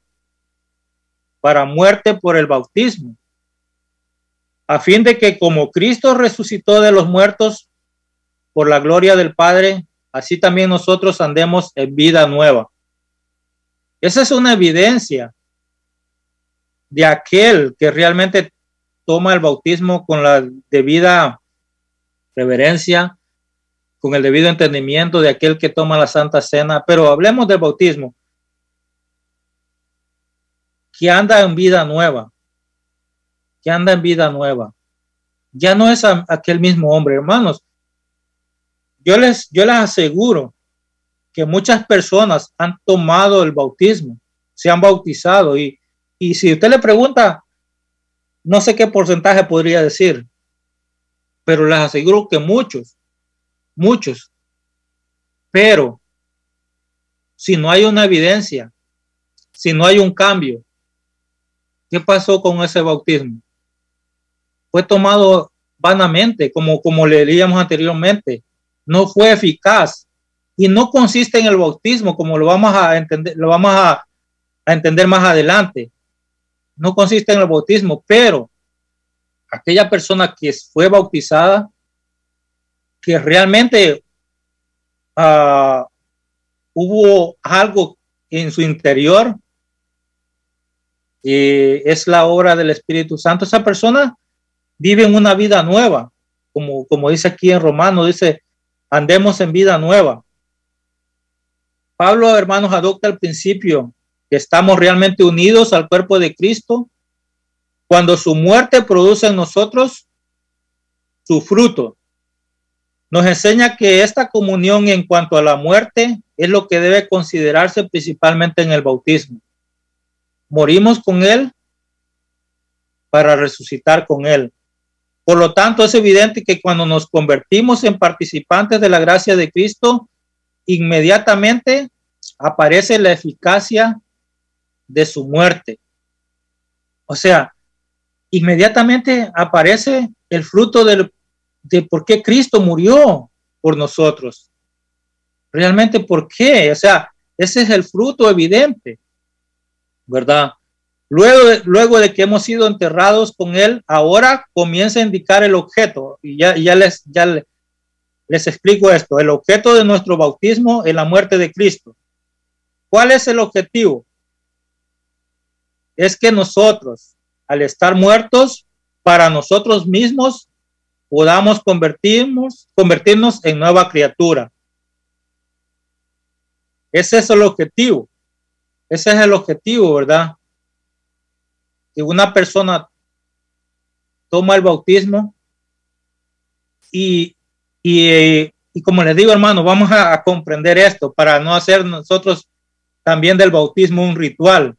para muerte por el bautismo, a fin de que como Cristo resucitó de los muertos por la gloria del Padre, así también nosotros andemos en vida nueva. Esa es una evidencia de aquel que realmente toma el bautismo con la debida reverencia, con el debido entendimiento de aquel que toma la Santa Cena. Pero hablemos del bautismo, que anda en vida nueva, que anda en vida nueva. Ya no es aquel mismo hombre, hermanos. Yo les aseguro que muchas personas han tomado el bautismo, se han bautizado y si usted le pregunta, no sé qué porcentaje podría decir, pero les aseguro que muchos, pero si no hay una evidencia, si no hay un cambio, ¿qué pasó con ese bautismo? Fue tomado vanamente, como le leíamos anteriormente, no fue eficaz y no consiste en el bautismo, como lo vamos a entender más adelante. No consiste en el bautismo, pero aquella persona que fue bautizada, que realmente hubo algo en su interior, es la obra del Espíritu Santo. Esa persona vive en una vida nueva, como dice aquí en Romanos, dice, andemos en vida nueva. Pablo, hermanos, adopta el principio que estamos realmente unidos al cuerpo de Cristo cuando su muerte produce en nosotros su fruto. Nos enseña que esta comunión en cuanto a la muerte es lo que debe considerarse principalmente en el bautismo. Morimos con él para resucitar con él. Por lo tanto, es evidente que cuando nos convertimos en participantes de la gracia de Cristo, inmediatamente aparece la eficacia de su muerte. O sea, inmediatamente aparece el fruto de por qué Cristo murió por nosotros. Realmente, ¿por qué? O sea, ese es el fruto evidente, ¿verdad? Luego de que hemos sido enterrados con Él, ahora comienza a indicar el objeto. Y ya les explico esto. El objeto de nuestro bautismo es la muerte de Cristo. ¿Cuál es el objetivo? Es que nosotros, al estar muertos para nosotros mismos, podamos convertirnos en nueva criatura. Ese es el objetivo. Ese es el objetivo, ¿verdad? Que una persona toma el bautismo y como les digo, hermano, vamos a comprender esto para no hacer nosotros también del bautismo un ritual,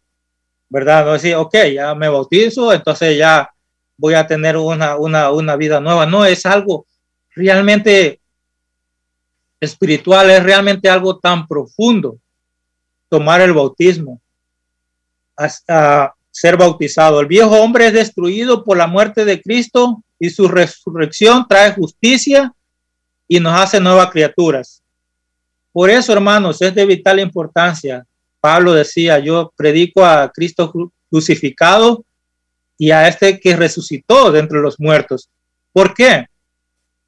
¿verdad? No decir, ok, ya me bautizo, entonces ya voy a tener una vida nueva. No, es algo realmente espiritual, es realmente algo tan profundo tomar el bautismo, hasta ser bautizado. El viejo hombre es destruido por la muerte de Cristo y su resurrección trae justicia y nos hace nuevas criaturas. Por eso, hermanos, es de vital importancia. Pablo decía, yo predico a Cristo crucificado y a este que resucitó de entre los muertos. ¿Por qué?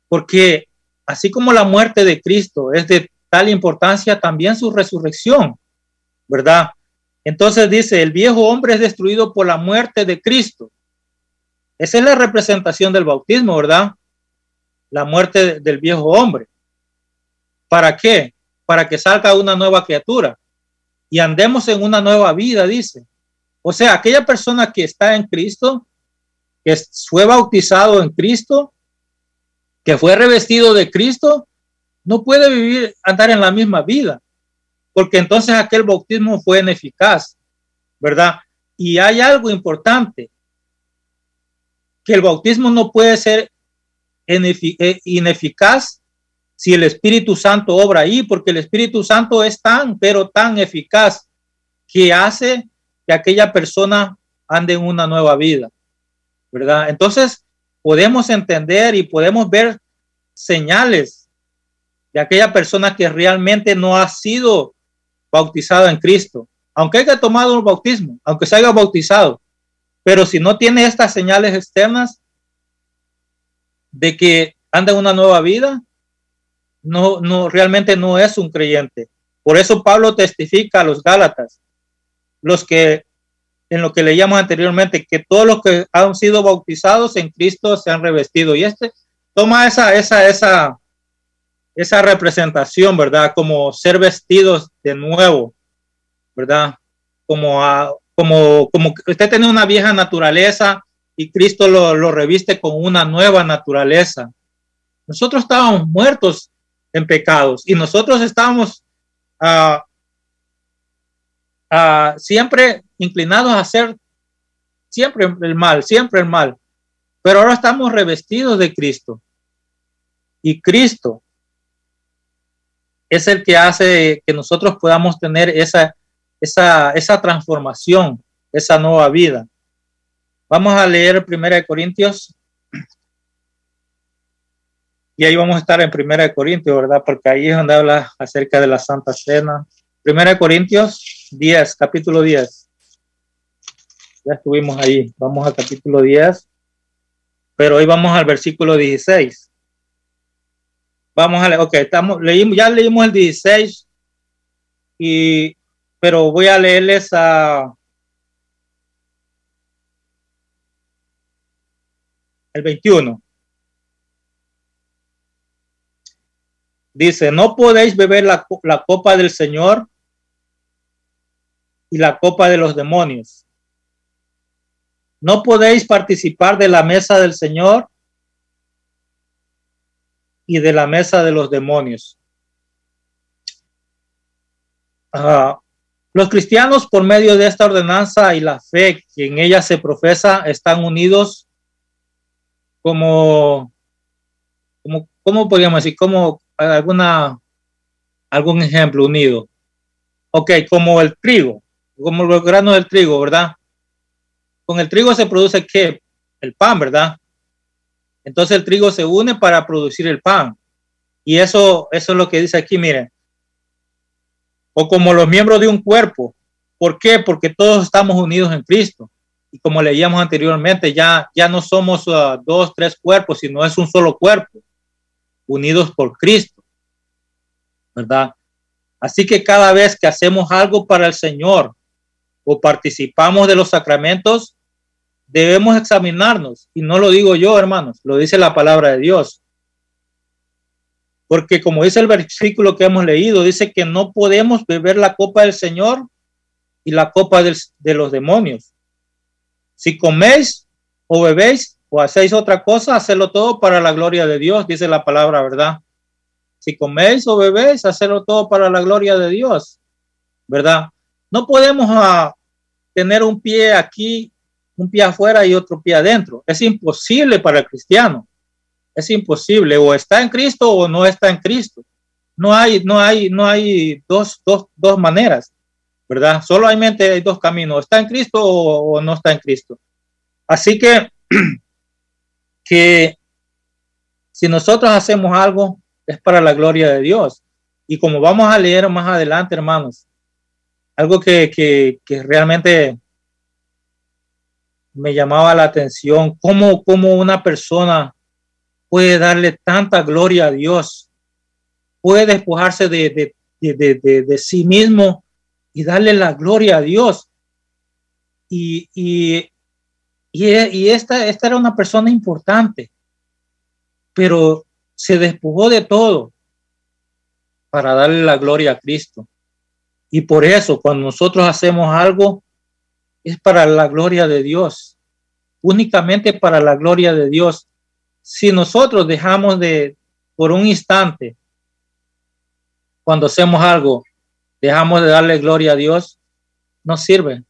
Porque así como la muerte de Cristo es de tal importancia, también su resurrección, ¿verdad? Entonces dice, el viejo hombre es destruido por la muerte de Cristo. Esa es la representación del bautismo, ¿verdad? La muerte del viejo hombre. ¿Para qué? Para que salga una nueva criatura y andemos en una nueva vida, dice. O sea, aquella persona que está en Cristo, que fue bautizado en Cristo, que fue revestido de Cristo, no puede andar en la misma vida, porque entonces aquel bautismo fue ineficaz, ¿verdad? Y hay algo importante, que el bautismo no puede ser ineficaz si el Espíritu Santo obra ahí, porque el Espíritu Santo es tan eficaz que hace que aquella persona ande en una nueva vida, ¿verdad? Entonces podemos entender y podemos ver señales de aquella persona que realmente no ha sido bautizada en Cristo, aunque haya tomado el bautismo, aunque se haya bautizado, pero si no tiene estas señales externas de que anda en una nueva vida, realmente no es un creyente. Por eso Pablo testifica a los Gálatas, en lo que leíamos anteriormente, que todos los que han sido bautizados en Cristo se han revestido. Y toma esa representación, ¿verdad? Como ser vestidos de nuevo, ¿verdad? Como usted tiene una vieja naturaleza y Cristo lo reviste con una nueva naturaleza. Nosotros estábamos muertos en pecados y nosotros estábamos siempre inclinados a hacer siempre el mal, pero ahora estamos revestidos de Cristo y Cristo es el que hace que nosotros podamos tener esa transformación, esa nueva vida. Vamos a leer 1 Corintios y ahí vamos a estar en 1 Corintios, ¿verdad? Porque ahí es donde habla acerca de la Santa Cena. 1 Corintios 10, capítulo 10. Ya estuvimos ahí. Vamos al capítulo 10, pero hoy vamos al versículo 16. Vamos a leer, ok, ya leímos el 16, pero voy a leerles el 21. Dice, no podéis beber la copa del Señor y la copa de los demonios. No podéis participar de la mesa del Señor y de la mesa de los demonios. Los cristianos, por medio de esta ordenanza y la fe que en ella se profesa, están unidos ¿cómo podríamos decir? Como algún ejemplo unido. Ok, como el trigo, como los granos del trigo, ¿verdad? Con el trigo se produce ¿qué? El pan, ¿verdad? Entonces el trigo se une para producir el pan. Y eso es lo que dice aquí, miren. O como los miembros de un cuerpo. ¿Por qué? Porque todos estamos unidos en Cristo. Y como leíamos anteriormente, ya no somos 2, 3 cuerpos, sino es un solo cuerpo, unidos por Cristo, ¿verdad? Así que cada vez que hacemos algo para el Señor o participamos de los sacramentos, debemos examinarnos. Y no lo digo yo, hermanos, lo dice la palabra de Dios. Porque como dice el versículo que hemos leído, dice que no podemos beber la copa del Señor y la copa de los demonios. Si coméis o bebéis o hacéis otra cosa, hacedlo todo para la gloria de Dios, dice la palabra, ¿verdad? Si coméis o bebéis, hacedlo todo para la gloria de Dios, ¿verdad? No podemos tener un pie aquí, un pie afuera y otro pie adentro. Es imposible para el cristiano. Es imposible. O está en Cristo o no está en Cristo. No hay dos maneras, ¿verdad? Solamente hay dos caminos. ¿Está en Cristo o no está en Cristo? Así que si nosotros hacemos algo, es para la gloria de Dios. Y como vamos a leer más adelante, hermanos, algo que realmente me llamaba la atención, cómo una persona puede darle tanta gloria a Dios, puede despojarse de sí mismo y darle la gloria a Dios. Y esta era una persona importante, pero se despojó de todo para darle la gloria a Cristo. Y por eso, cuando nosotros hacemos algo, es para la gloria de Dios, únicamente para la gloria de Dios. Si nosotros dejamos por un instante, cuando hacemos algo, dejamos de darle gloria a Dios, no sirve,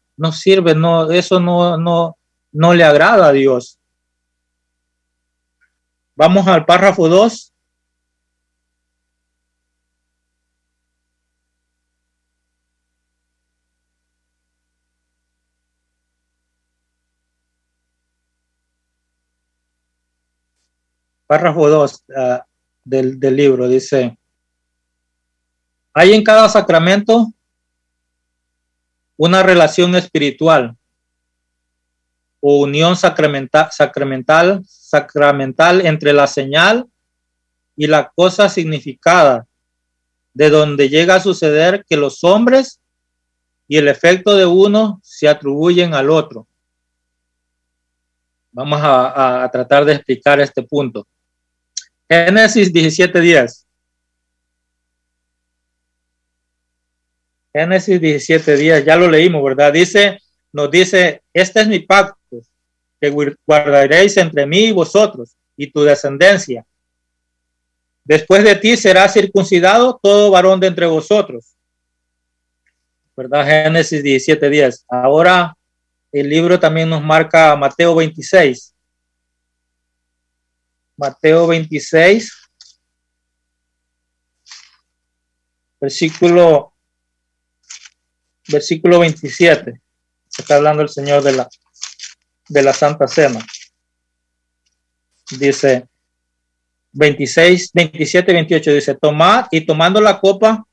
eso no le agrada a Dios. Vamos al párrafo 2. Párrafo 2 del libro dice: hay en cada sacramento una relación espiritual o unión sacramental entre la señal y la cosa significada, de donde llega a suceder que los hombres y el efecto de uno se atribuyen al otro. Vamos a tratar de explicar este punto. Génesis 17:10. Génesis 17:10, ya lo leímos, ¿verdad? Nos dice, este es mi pacto, que guardaréis entre mí y vosotros y tu descendencia. Después de ti será circuncidado todo varón de entre vosotros. ¿Verdad? Génesis 17:10. Ahora el libro también nos marca Mateo 26. Mateo 26, versículo 27. Está hablando el Señor de la Santa Cena. Dice 26, 27, 28. Dice, tomad, y tomando la copa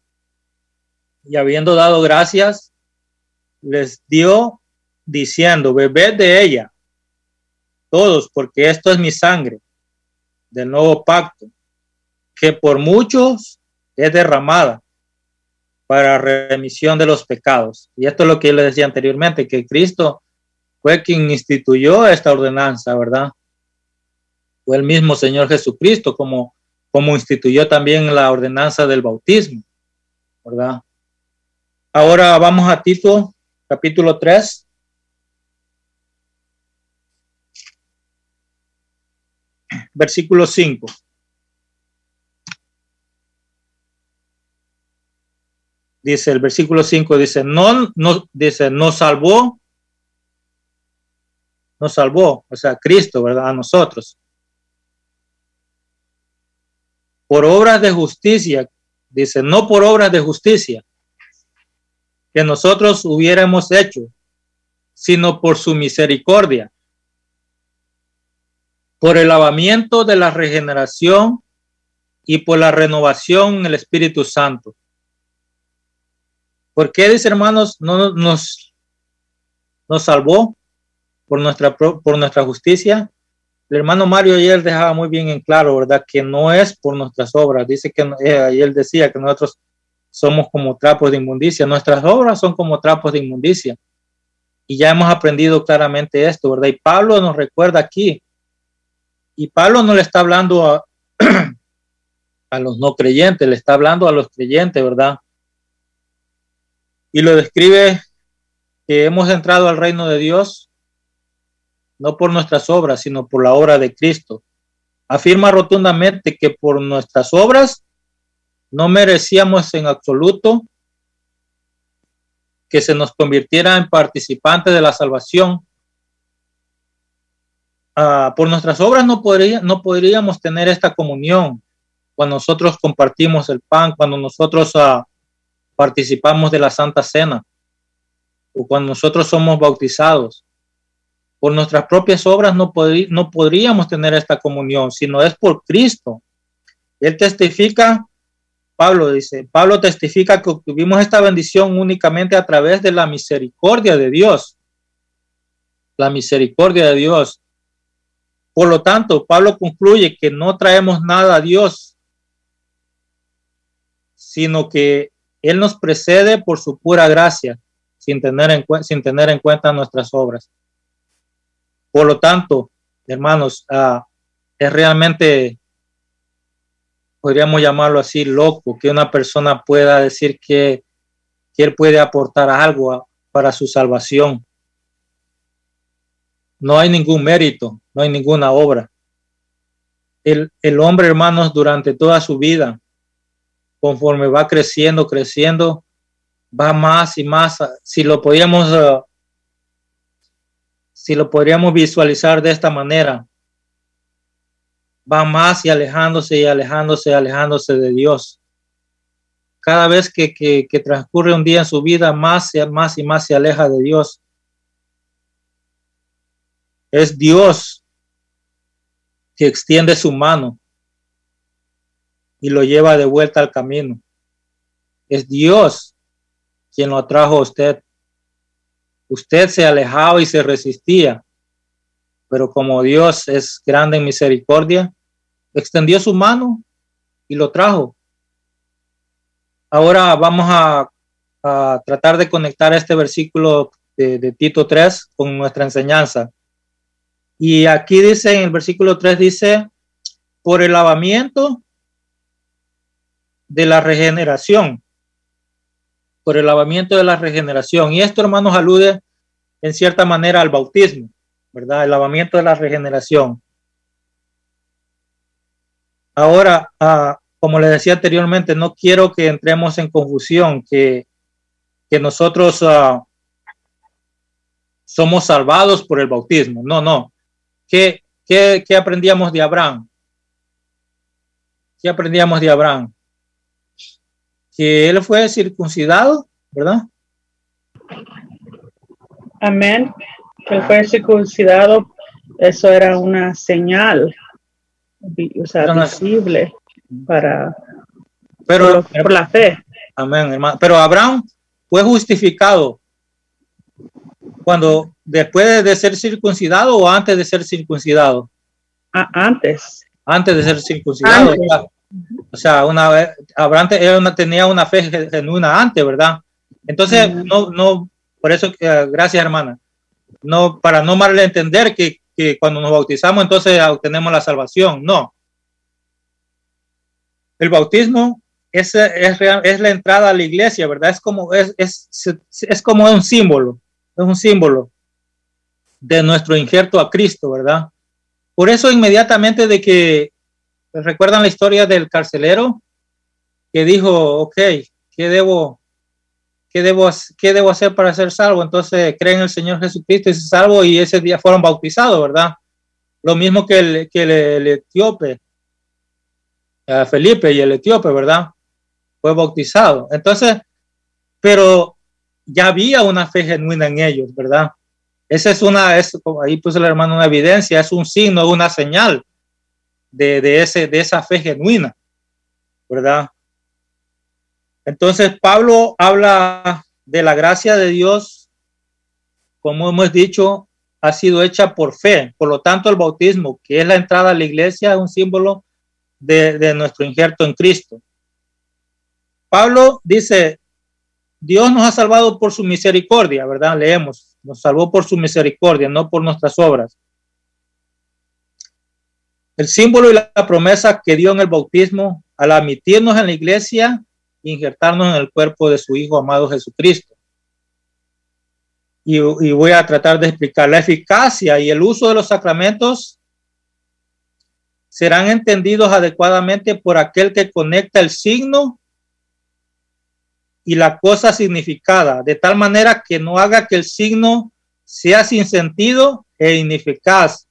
y habiendo dado gracias, les dio diciendo, bebed de ella todos, porque esto es mi sangre del nuevo pacto, que por muchos es derramada para remisión de los pecados. Y esto es lo que yo les decía anteriormente, que Cristo fue quien instituyó esta ordenanza, ¿verdad? Fue el mismo Señor Jesucristo como instituyó también la ordenanza del bautismo, ¿verdad? Ahora vamos a Tito, capítulo 3. Versículo 5. Dice el versículo 5, dice, nos salvó, o sea, Cristo, ¿verdad? A nosotros, por obras de justicia, dice, no por obras de justicia que nosotros hubiéramos hecho, sino por su misericordia, por el lavamiento de la regeneración y por la renovación en el Espíritu Santo. ¿Por qué, dice, hermanos, no nos salvó por nuestra justicia? El hermano Mario ayer dejaba muy bien en claro, ¿verdad? Que no es por nuestras obras. Dice que él decía que nosotros somos como trapos de inmundicia. Nuestras obras son como trapos de inmundicia. Y ya hemos aprendido claramente esto, ¿verdad? Y Pablo nos recuerda aquí. Y Pablo no le está hablando a los no creyentes, le está hablando a los creyentes, ¿verdad? Y lo describe que hemos entrado al reino de Dios no por nuestras obras, sino por la obra de Cristo. Afirma rotundamente que por nuestras obras no merecíamos en absoluto que se nos convirtiera en participantes de la salvación. Por nuestras obras no podríamos tener esta comunión cuando nosotros compartimos el pan, cuando nosotros participamos de la Santa Cena o cuando nosotros somos bautizados. Por nuestras propias obras no podríamos tener esta comunión, sino es por Cristo. Él testifica, Pablo testifica que obtuvimos esta bendición únicamente a través de la misericordia de Dios. La misericordia de Dios. Por lo tanto, Pablo concluye que no traemos nada a Dios, sino que Él nos precede por su pura gracia, sin tener en cuenta nuestras obras. Por lo tanto, hermanos, es realmente, podríamos llamarlo así, loco, que una persona pueda decir que él puede aportar algo para su salvación. No hay ningún mérito, no hay ninguna obra. El hombre, hermanos, durante toda su vida, conforme va creciendo, va más y más. Si lo podríamos visualizar de esta manera, va más y alejándose de Dios. Cada vez que transcurre un día en su vida, más y más se aleja de Dios. Es Dios que extiende su mano y lo lleva de vuelta al camino. Es Dios quien lo atrajo a usted. Usted se alejaba y se resistía, pero como Dios es grande en misericordia, extendió su mano y lo trajo. Ahora vamos a tratar de conectar este versículo de Tito 3 con nuestra enseñanza. Y aquí dice, en el versículo 3 dice, por el lavamiento de la regeneración. Por el lavamiento de la regeneración. Y esto, hermanos, alude en cierta manera al bautismo, ¿verdad? El lavamiento de la regeneración. Ahora, como les decía anteriormente, no quiero que entremos en confusión, que nosotros somos salvados por el bautismo. No. ¿Qué aprendíamos de Abraham? ¿Qué aprendíamos de Abraham? Que él fue circuncidado, ¿verdad? Amén. Que él fue circuncidado, eso era una señal, o sea, visible por la fe. Amén, hermano. Pero Abraham fue justificado después de ser circuncidado o antes de ser circuncidado. Antes. Antes de ser circuncidado. Antes. O sea, Abraham tenía una fe genuina antes, ¿verdad? Entonces, no, por eso, gracias, hermana. No, para no malentender que cuando nos bautizamos, entonces obtenemos la salvación. No. El bautismo es la entrada a la iglesia, ¿verdad? Es como un símbolo. Es un símbolo de nuestro injerto a Cristo, ¿verdad? Por eso, inmediatamente de que ¿recuerdan la historia del carcelero que dijo, ok, ¿qué debo hacer para ser salvo? Entonces creen en el Señor Jesucristo y se salvo, y ese día fueron bautizados, ¿verdad? Lo mismo que el etíope. Felipe y el etíope, ¿verdad? Fue bautizado. Entonces, pero ya había una fe genuina en ellos, ¿verdad? Esa es ahí puso el hermano una evidencia, es un signo, una señal de esa fe genuina, ¿verdad? Entonces, Pablo habla de la gracia de Dios, como hemos dicho, ha sido hecha por fe. Por lo tanto, el bautismo, que es la entrada a la iglesia, es un símbolo de nuestro injerto en Cristo. Pablo dice, Dios nos ha salvado por su misericordia, ¿verdad? Leemos, nos salvó por su misericordia, no por nuestras obras. El símbolo y la promesa que dio en el bautismo al admitirnos en la iglesia e injertarnos en el cuerpo de su Hijo amado Jesucristo. Y voy a tratar de explicar. La eficacia y el uso de los sacramentos serán entendidos adecuadamente por aquel que conecta el signo y la cosa significada, de tal manera que no haga que el signo sea sin sentido e ineficaz,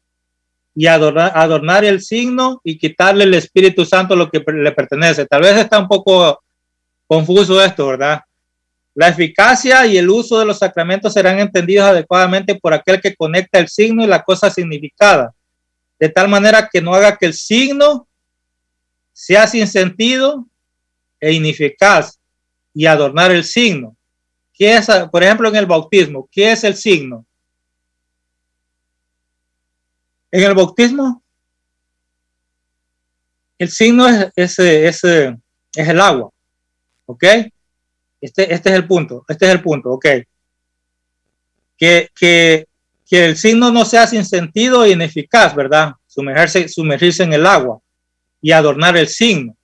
y adornar el signo y quitarle el Espíritu Santo lo que le pertenece. Tal vez está un poco confuso esto, ¿verdad? La eficacia y el uso de los sacramentos serán entendidos adecuadamente por aquel que conecta el signo y la cosa significada, de tal manera que no haga que el signo sea sin sentido e ineficaz, y adornar el signo. ¿Qué es, por ejemplo, en el bautismo? ¿Qué es el signo? En el bautismo, el signo es el agua, ¿ok? Este es el punto, ¿ok? Que el signo no sea sin sentido e ineficaz, ¿verdad? Sumergirse en el agua y adornar el signo.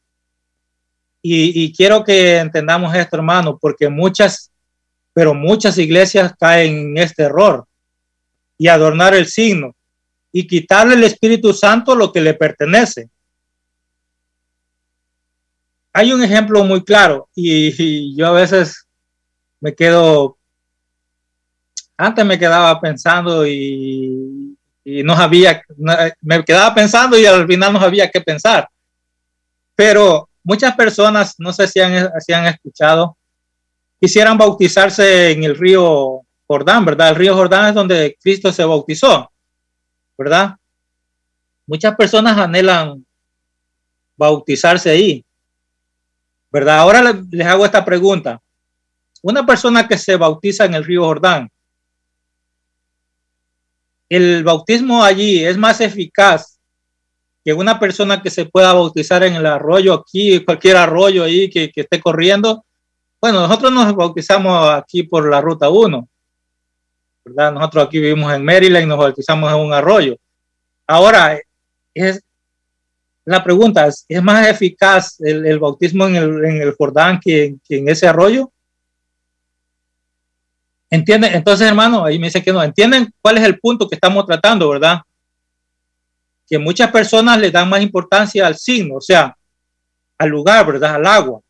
Y quiero que entendamos esto, hermano, porque muchas iglesias caen en este error y adornar el signo y quitarle al Espíritu Santo lo que le pertenece. Hay un ejemplo muy claro y yo a veces antes me quedaba pensando y me quedaba pensando y al final no sabía qué pensar. Pero muchas personas, no sé si han escuchado, quisieran bautizarse en el río Jordán, ¿verdad? El río Jordán es donde Cristo se bautizó, ¿verdad? Muchas personas anhelan bautizarse ahí, ¿verdad? Ahora les hago esta pregunta. Una persona que se bautiza en el río Jordán, ¿el bautismo allí es más eficaz que una persona que se pueda bautizar en el arroyo aquí, cualquier arroyo ahí que esté corriendo? Bueno, nosotros nos bautizamos aquí por la ruta 1, ¿verdad? Nosotros aquí vivimos en Maryland y nos bautizamos en un arroyo. Ahora, la pregunta es más eficaz el bautismo en el Jordán que en ese arroyo? ¿Entienden? Entonces, hermano, ahí me dice que no. ¿Entienden cuál es el punto que estamos tratando, verdad? Que muchas personas le dan más importancia al signo, o sea, al lugar, ¿verdad? Al agua.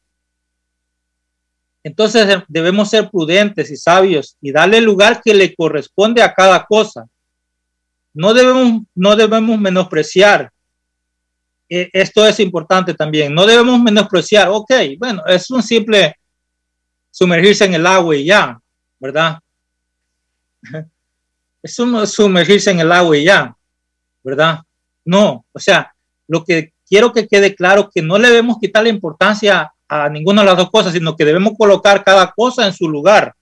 Entonces debemos ser prudentes y sabios y darle el lugar que le corresponde a cada cosa. No debemos menospreciar. Esto es importante también. No debemos menospreciar. Ok, bueno, es un simple sumergirse en el agua y ya, ¿verdad? Es sumergirse en el agua y ya, ¿verdad? No, o sea, lo que quiero que quede claro que no le debemos quitar la importancia a ninguna de las dos cosas, sino que debemos colocar cada cosa en su lugar.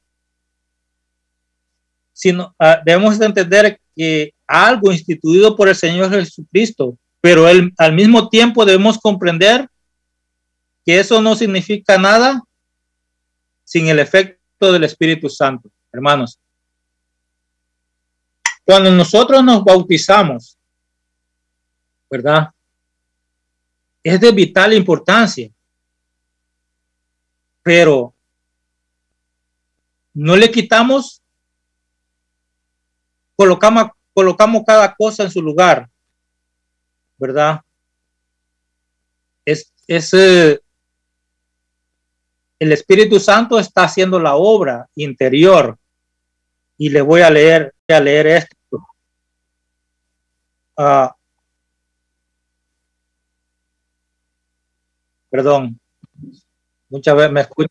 Debemos entender que algo instituido por el Señor Jesucristo, pero al mismo tiempo debemos comprender que eso no significa nada sin el efecto del Espíritu Santo, hermanos. Cuando nosotros nos bautizamos, ¿verdad? Es de vital importancia, pero no le quitamos, colocamos cada cosa en su lugar, ¿verdad? El Espíritu Santo está haciendo la obra interior y le voy a leer esto. Perdón. Muchas veces me escucho.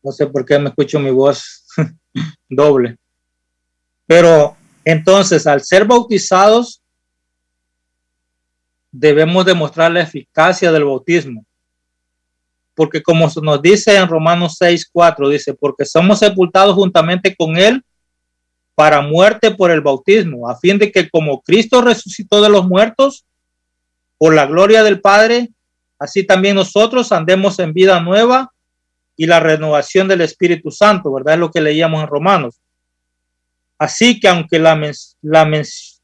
No sé por qué me escucho mi voz doble. Pero entonces, al ser bautizados, debemos demostrar la eficacia del bautismo. Porque como nos dice en Romanos 6:4, dice, porque somos sepultados juntamente con él para muerte por el bautismo, a fin de que como Cristo resucitó de los muertos por la gloria del Padre, así también nosotros andemos en vida nueva y la renovación del Espíritu Santo, ¿verdad? Es lo que leíamos en Romanos. Así que aunque la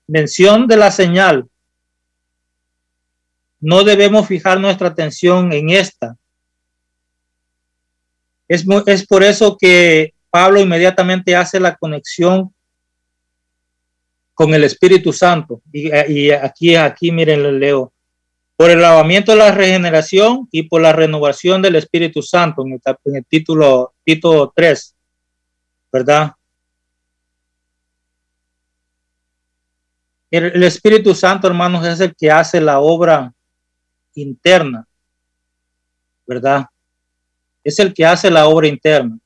mención de la señal, no debemos fijar nuestra atención en esta. Es por eso que Pablo inmediatamente hace la conexión con el Espíritu Santo. Y aquí miren, le leo. Por el lavamiento de la regeneración y por la renovación del Espíritu Santo, en el título Tito 3, ¿verdad? El Espíritu Santo, hermanos, es el que hace la obra interna, ¿verdad? Es el que hace la obra interna.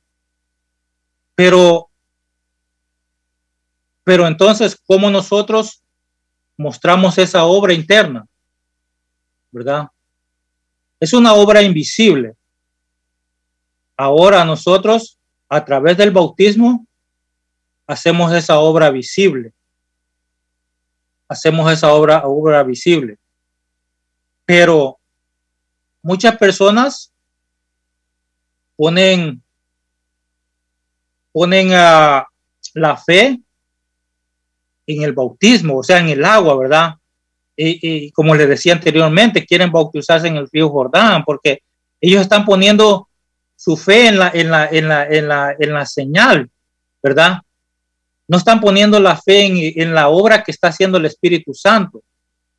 Pero entonces, ¿cómo nosotros mostramos esa obra interna? ¿Verdad? Es una obra invisible. Ahora nosotros, a través del bautismo, hacemos esa obra visible. Hacemos esa obra visible. Pero muchas personas ponen a la fe en el bautismo, o sea, en el agua, ¿verdad? Y como les decía anteriormente, quieren bautizarse en el río Jordán, porque ellos están poniendo su fe en la señal, ¿verdad? No están poniendo la fe en la obra que está haciendo el Espíritu Santo,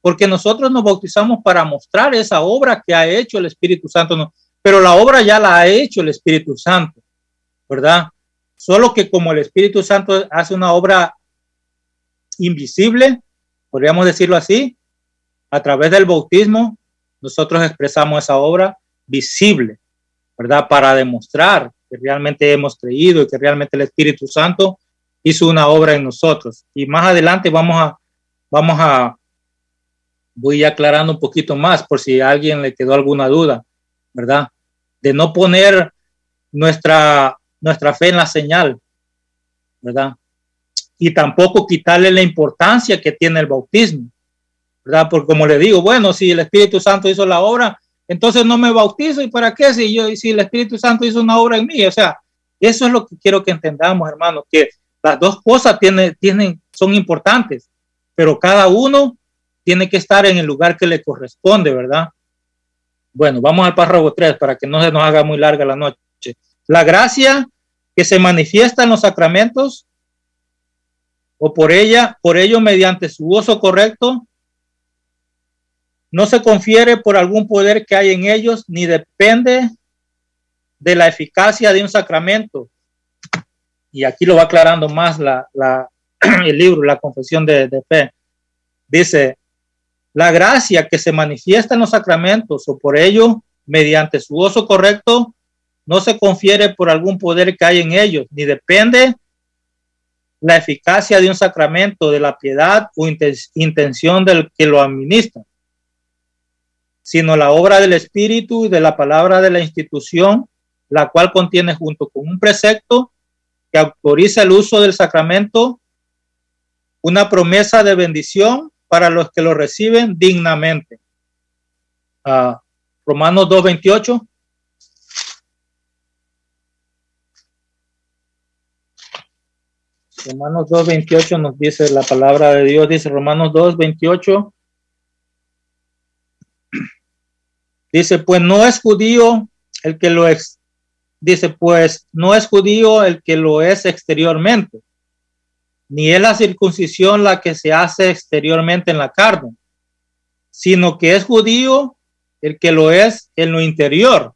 porque nosotros nos bautizamos para mostrar esa obra que ha hecho el Espíritu Santo, no, pero la obra ya la ha hecho el Espíritu Santo, ¿verdad? Solo que como el Espíritu Santo hace una obra invisible, podríamos decirlo así, a través del bautismo, nosotros expresamos esa obra visible, ¿verdad? Para demostrar que realmente hemos creído y que realmente el Espíritu Santo hizo una obra en nosotros. Y más adelante voy aclarando un poquito más por si a alguien le quedó alguna duda, ¿verdad? De no poner nuestra fe en la señal, ¿verdad? Y tampoco quitarle la importancia que tiene el bautismo, ¿verdad? Porque como le digo, bueno, si el Espíritu Santo hizo la obra, entonces no me bautizo, ¿y para qué? Si el Espíritu Santo hizo una obra en mí, o sea, eso es lo que quiero que entendamos, hermanos, que las dos cosas son importantes, pero cada uno tiene que estar en el lugar que le corresponde, ¿verdad? Bueno, vamos al párrafo 3 para que no se nos haga muy larga la noche. La gracia que se manifiesta en los sacramentos o por ello mediante su uso correcto, no se confiere por algún poder que hay en ellos, ni depende de la eficacia de un sacramento. Y aquí lo va aclarando más el libro, la confesión de fe. Dice, la gracia que se manifiesta en los sacramentos o por ello, mediante su uso correcto, no se confiere por algún poder que hay en ellos, ni depende la eficacia de un sacramento, de la piedad o intención del que lo administra, sino la obra del Espíritu y de la palabra de la institución, la cual contiene junto con un precepto que autoriza el uso del sacramento, una promesa de bendición para los que lo reciben dignamente. Romanos 2:28. Romanos 2:28 nos dice la palabra de Dios, dice Romanos 2:28. Dice, pues no es judío el que lo es. Dice, pues no es judío el que lo es exteriormente, ni es la circuncisión la que se hace exteriormente en la carne, sino que es judío el que lo es en lo interior.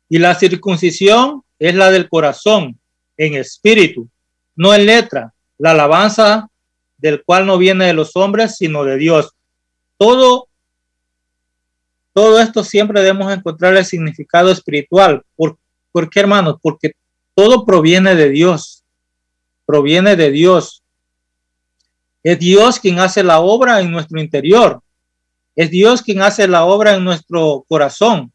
Y la circuncisión es la del corazón, en espíritu, no en letra, la alabanza del cual no viene de los hombres, sino de Dios. Todo todo esto siempre debemos encontrar el significado espiritual. ¿Por qué, hermanos? Porque todo proviene de Dios. Proviene de Dios. Es Dios quien hace la obra en nuestro interior. Es Dios quien hace la obra en nuestro corazón.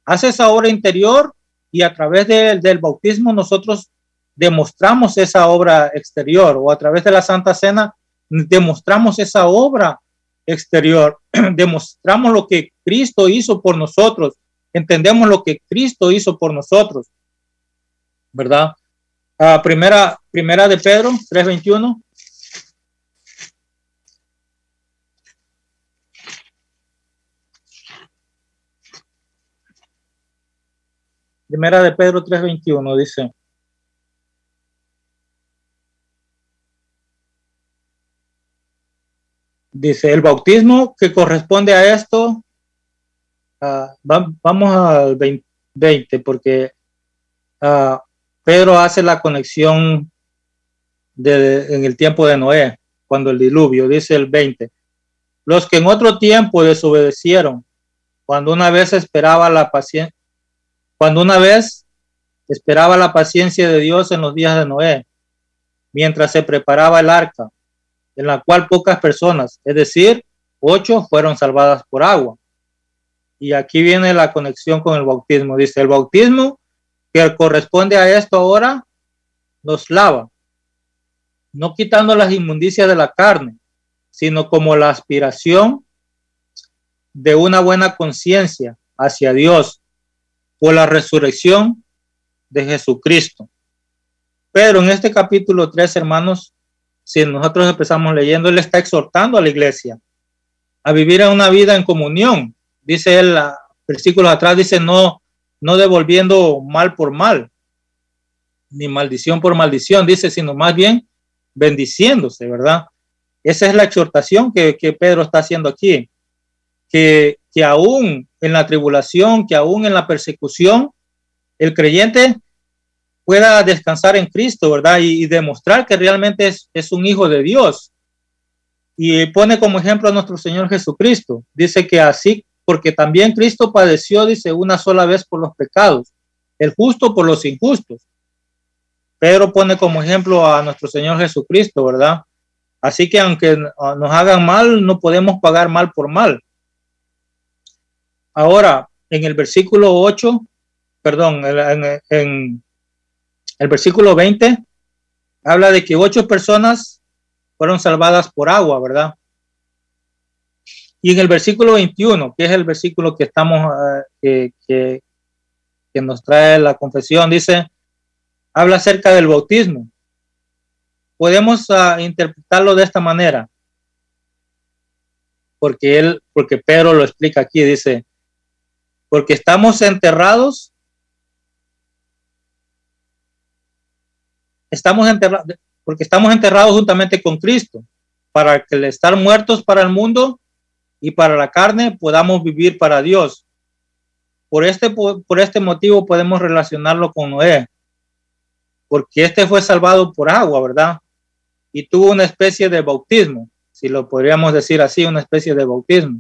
Hace esa obra interior y a través del bautismo nosotros demostramos esa obra exterior, o a través de la Santa Cena demostramos esa obra exterior. Demostramos lo que Cristo hizo por nosotros. Entendemos lo que Cristo hizo por nosotros, ¿verdad? Primera de Pedro 3:21. Primera de Pedro 3:21 dice, el bautismo que corresponde a esto, vamos al 20, porque Pedro hace la conexión en el tiempo de Noé, cuando el diluvio, dice el 20, los que en otro tiempo desobedecieron, cuando una vez esperaba la paciencia de Dios en los días de Noé, mientras se preparaba el arca, en la cual pocas personas, es decir, 8 fueron salvadas por agua. Y aquí viene la conexión con el bautismo. Dice, el bautismo que corresponde a esto ahora nos lava, no quitando las inmundicias de la carne, sino como la aspiración de una buena conciencia hacia Dios por la resurrección de Jesucristo. Pero en este capítulo 3, hermanos, si nosotros empezamos leyendo, él está exhortando a la iglesia a vivir en una vida en comunión. Dice él, versículos atrás, dice, no devolviendo mal por mal, ni maldición por maldición, dice, sino más bien bendiciéndose, ¿verdad? Esa es la exhortación que Pedro está haciendo aquí, que aún en la tribulación, que aún en la persecución, el creyente pueda descansar en Cristo, ¿verdad? Y demostrar que realmente es un hijo de Dios. Y pone como ejemplo a nuestro Señor Jesucristo. Dice que así, porque también Cristo padeció, dice, una sola vez por los pecados, el justo por los injustos. Pedro pone como ejemplo a nuestro Señor Jesucristo, ¿verdad? Así que aunque nos hagan mal, no podemos pagar mal por mal. Ahora, en el versículo 8, perdón, en el versículo 20, habla de que 8 personas fueron salvadas por agua, ¿verdad? Y en el versículo 21, que es el versículo que estamos, que nos trae la confesión, dice, habla acerca del bautismo. Podemos interpretarlo de esta manera, porque Pedro lo explica aquí, dice, porque estamos enterrados juntamente con Cristo, para que al estar muertos para el mundo y para la carne podamos vivir para Dios. Por este motivo podemos relacionarlo con Noé, porque este fue salvado por agua, ¿verdad? Y tuvo una especie de bautismo, si lo podríamos decir así, una especie de bautismo.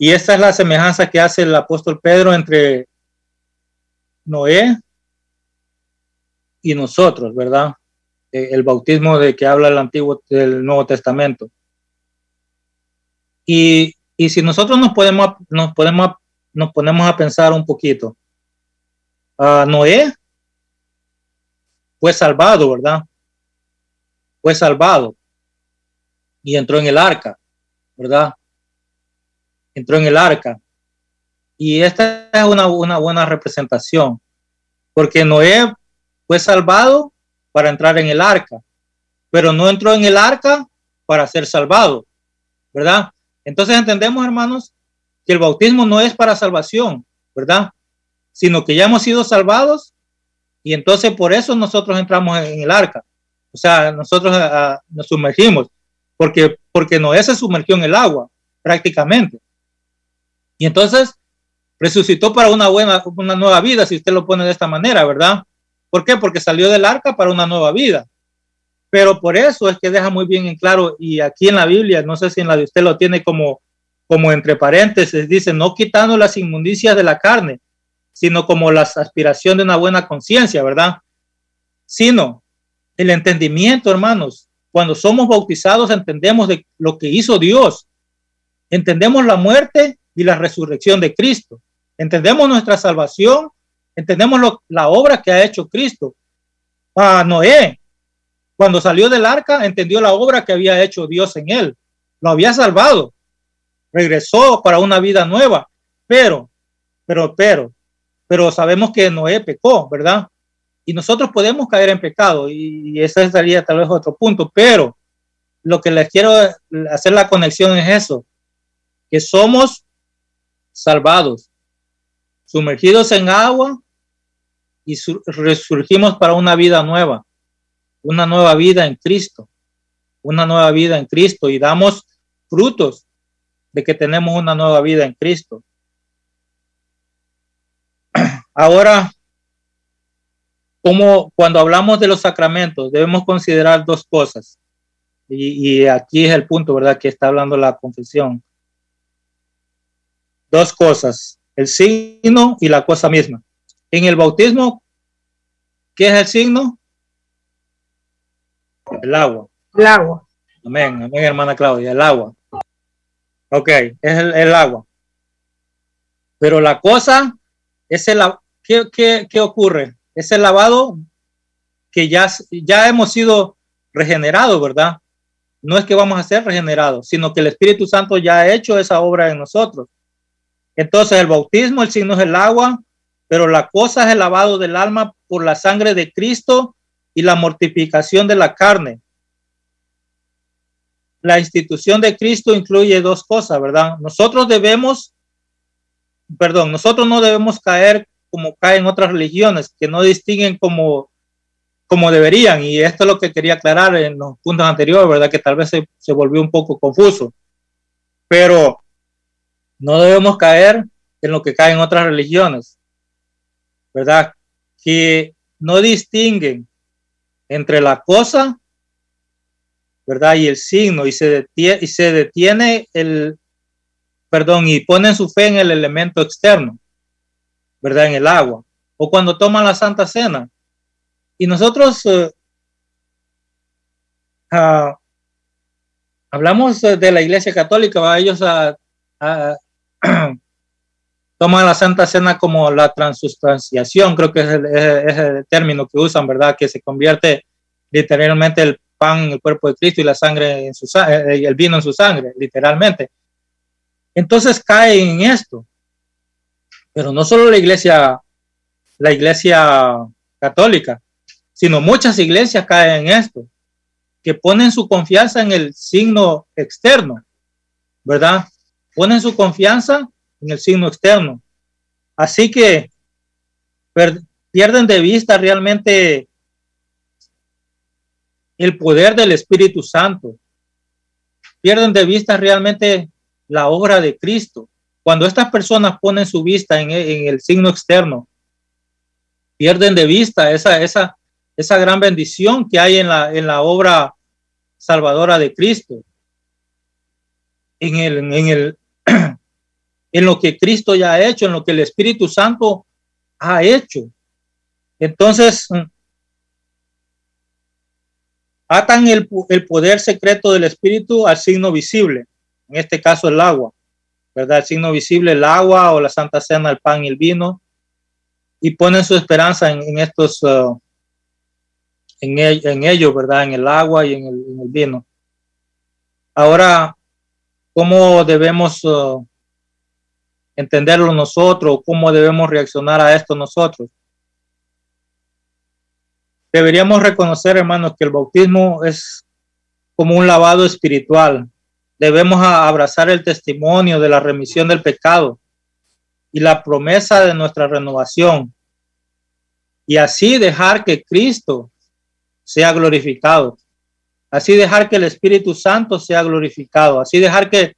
Y esta es la semejanza que hace el apóstol Pedro entre Noé y nosotros, ¿verdad? El bautismo de que habla el Nuevo Testamento. Y si nosotros nos ponemos a pensar un poquito, Noé fue salvado, ¿verdad? Fue salvado y entró en el arca, ¿verdad? Entró en el arca. Y esta es una buena representación, porque Noé fue salvado para entrar en el arca, pero no entró en el arca para ser salvado, ¿verdad? Entonces entendemos, hermanos, que el bautismo no es para salvación, ¿verdad? Sino que ya hemos sido salvados y entonces por eso nosotros entramos en el arca. O sea, nosotros nos sumergimos, porque Noé se sumergió en el agua, prácticamente. Y entonces resucitó para una nueva vida, si usted lo pone de esta manera, ¿verdad? ¿Por qué? Porque salió del arca para una nueva vida. Pero por eso es que deja muy bien en claro, y aquí en la Biblia, no sé si en la de usted lo tiene como como entre paréntesis dice, no quitando las inmundicias de la carne, sino como la aspiración de una buena conciencia, ¿verdad? Sino el entendimiento, hermanos. Cuando somos bautizados entendemos de lo que hizo Dios. Entendemos la muerte y la resurrección de Cristo. Entendemos nuestra salvación. Entendemos la obra que ha hecho Cristo. Noé, cuando salió del arca, entendió la obra que había hecho Dios en él. Lo había salvado. Regresó para una vida nueva. Pero sabemos que Noé pecó, ¿verdad? Y nosotros podemos caer en pecado. Y ese sería tal vez otro punto. Pero lo que les quiero hacer la conexión es eso. Que somos salvados, sumergidos en agua y resurgimos para una vida nueva en Cristo, una nueva vida en Cristo, y damos frutos de que tenemos una nueva vida en Cristo. Ahora, como cuando hablamos de los sacramentos, debemos considerar dos cosas, y aquí es el punto, ¿verdad?, que está hablando la confesión. Dos cosas, el signo y la cosa misma. En el bautismo, ¿qué es el signo? El agua. El agua. Amén, amén, hermana Claudia, el agua. Ok, es el agua. Pero la cosa es ¿qué ocurre? Es el lavado que ya hemos sido regenerados, ¿verdad? No es que vamos a ser regenerados, sino que el Espíritu Santo ya ha hecho esa obra en nosotros. Entonces el bautismo, el signo es el agua, pero la cosa es el lavado del alma por la sangre de Cristo y la mortificación de la carne. La institución de Cristo incluye dos cosas, ¿verdad? Nosotros no debemos caer como caen otras religiones, que no distinguen como deberían, y esto es lo que quería aclarar en los puntos anteriores, ¿verdad? Que tal vez se volvió un poco confuso, pero no debemos caer en lo que caen otras religiones, ¿verdad? Que no distinguen entre la cosa, ¿verdad?, y el signo, y se detiene y ponen su fe en el elemento externo, ¿verdad?, en el agua, o cuando toman la Santa Cena. Y nosotros hablamos de la Iglesia Católica, ¿va? Ellos toman la Santa Cena como la transustanciación, creo que es el término que usan, ¿verdad?, que se convierte literalmente el pan en el cuerpo de Cristo y la sangre en el vino en su sangre, literalmente. Entonces cae en esto. Pero no solo la iglesia católica, sino muchas iglesias caen en esto, que ponen su confianza en el signo externo, ¿verdad? Ponen su confianza en el signo externo. Así que pierden de vista realmente el poder del Espíritu Santo. Pierden de vista realmente la obra de Cristo. Cuando estas personas ponen su vista en el signo externo, pierden de vista esa gran bendición que hay en la obra salvadora de Cristo, en lo que Cristo ya ha hecho, en lo que el Espíritu Santo ha hecho. Entonces, atan el poder secreto del Espíritu al signo visible, en este caso el agua, ¿verdad? El signo visible, el agua, o la Santa Cena, el pan y el vino, y ponen su esperanza en estos, en ello, ¿verdad? En el agua y en el vino. Ahora, ¿cómo debemos entenderlo nosotros? ¿Cómo debemos reaccionar a esto nosotros? Deberíamos reconocer, hermanos, que el bautismo es como un lavado espiritual. Debemos abrazar el testimonio de la remisión del pecado y la promesa de nuestra renovación, y así dejar que Cristo sea glorificado, así dejar que el Espíritu Santo sea glorificado, así dejar que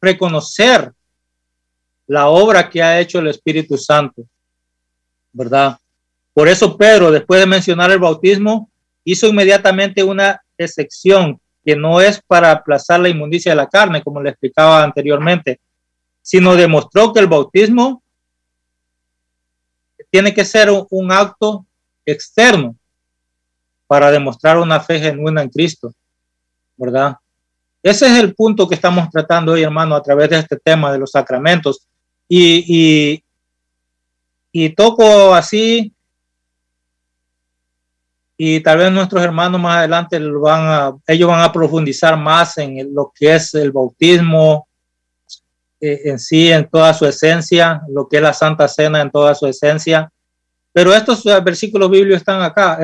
reconocer la obra que ha hecho el Espíritu Santo, ¿verdad? Por eso Pedro, después de mencionar el bautismo, hizo inmediatamente una excepción que no es para aplazar la inmundicia de la carne, como le explicaba anteriormente, sino demostró que el bautismo tiene que ser un acto externo para demostrar una fe genuina en Cristo, ¿verdad? Ese es el punto que estamos tratando hoy, hermano, a través de este tema de los sacramentos. Y toco así, y tal vez nuestros hermanos más adelante ellos van a profundizar más en lo que es el bautismo en sí, en toda su esencia, lo que es la Santa Cena en toda su esencia. Pero estos versículos bíblicos están acá,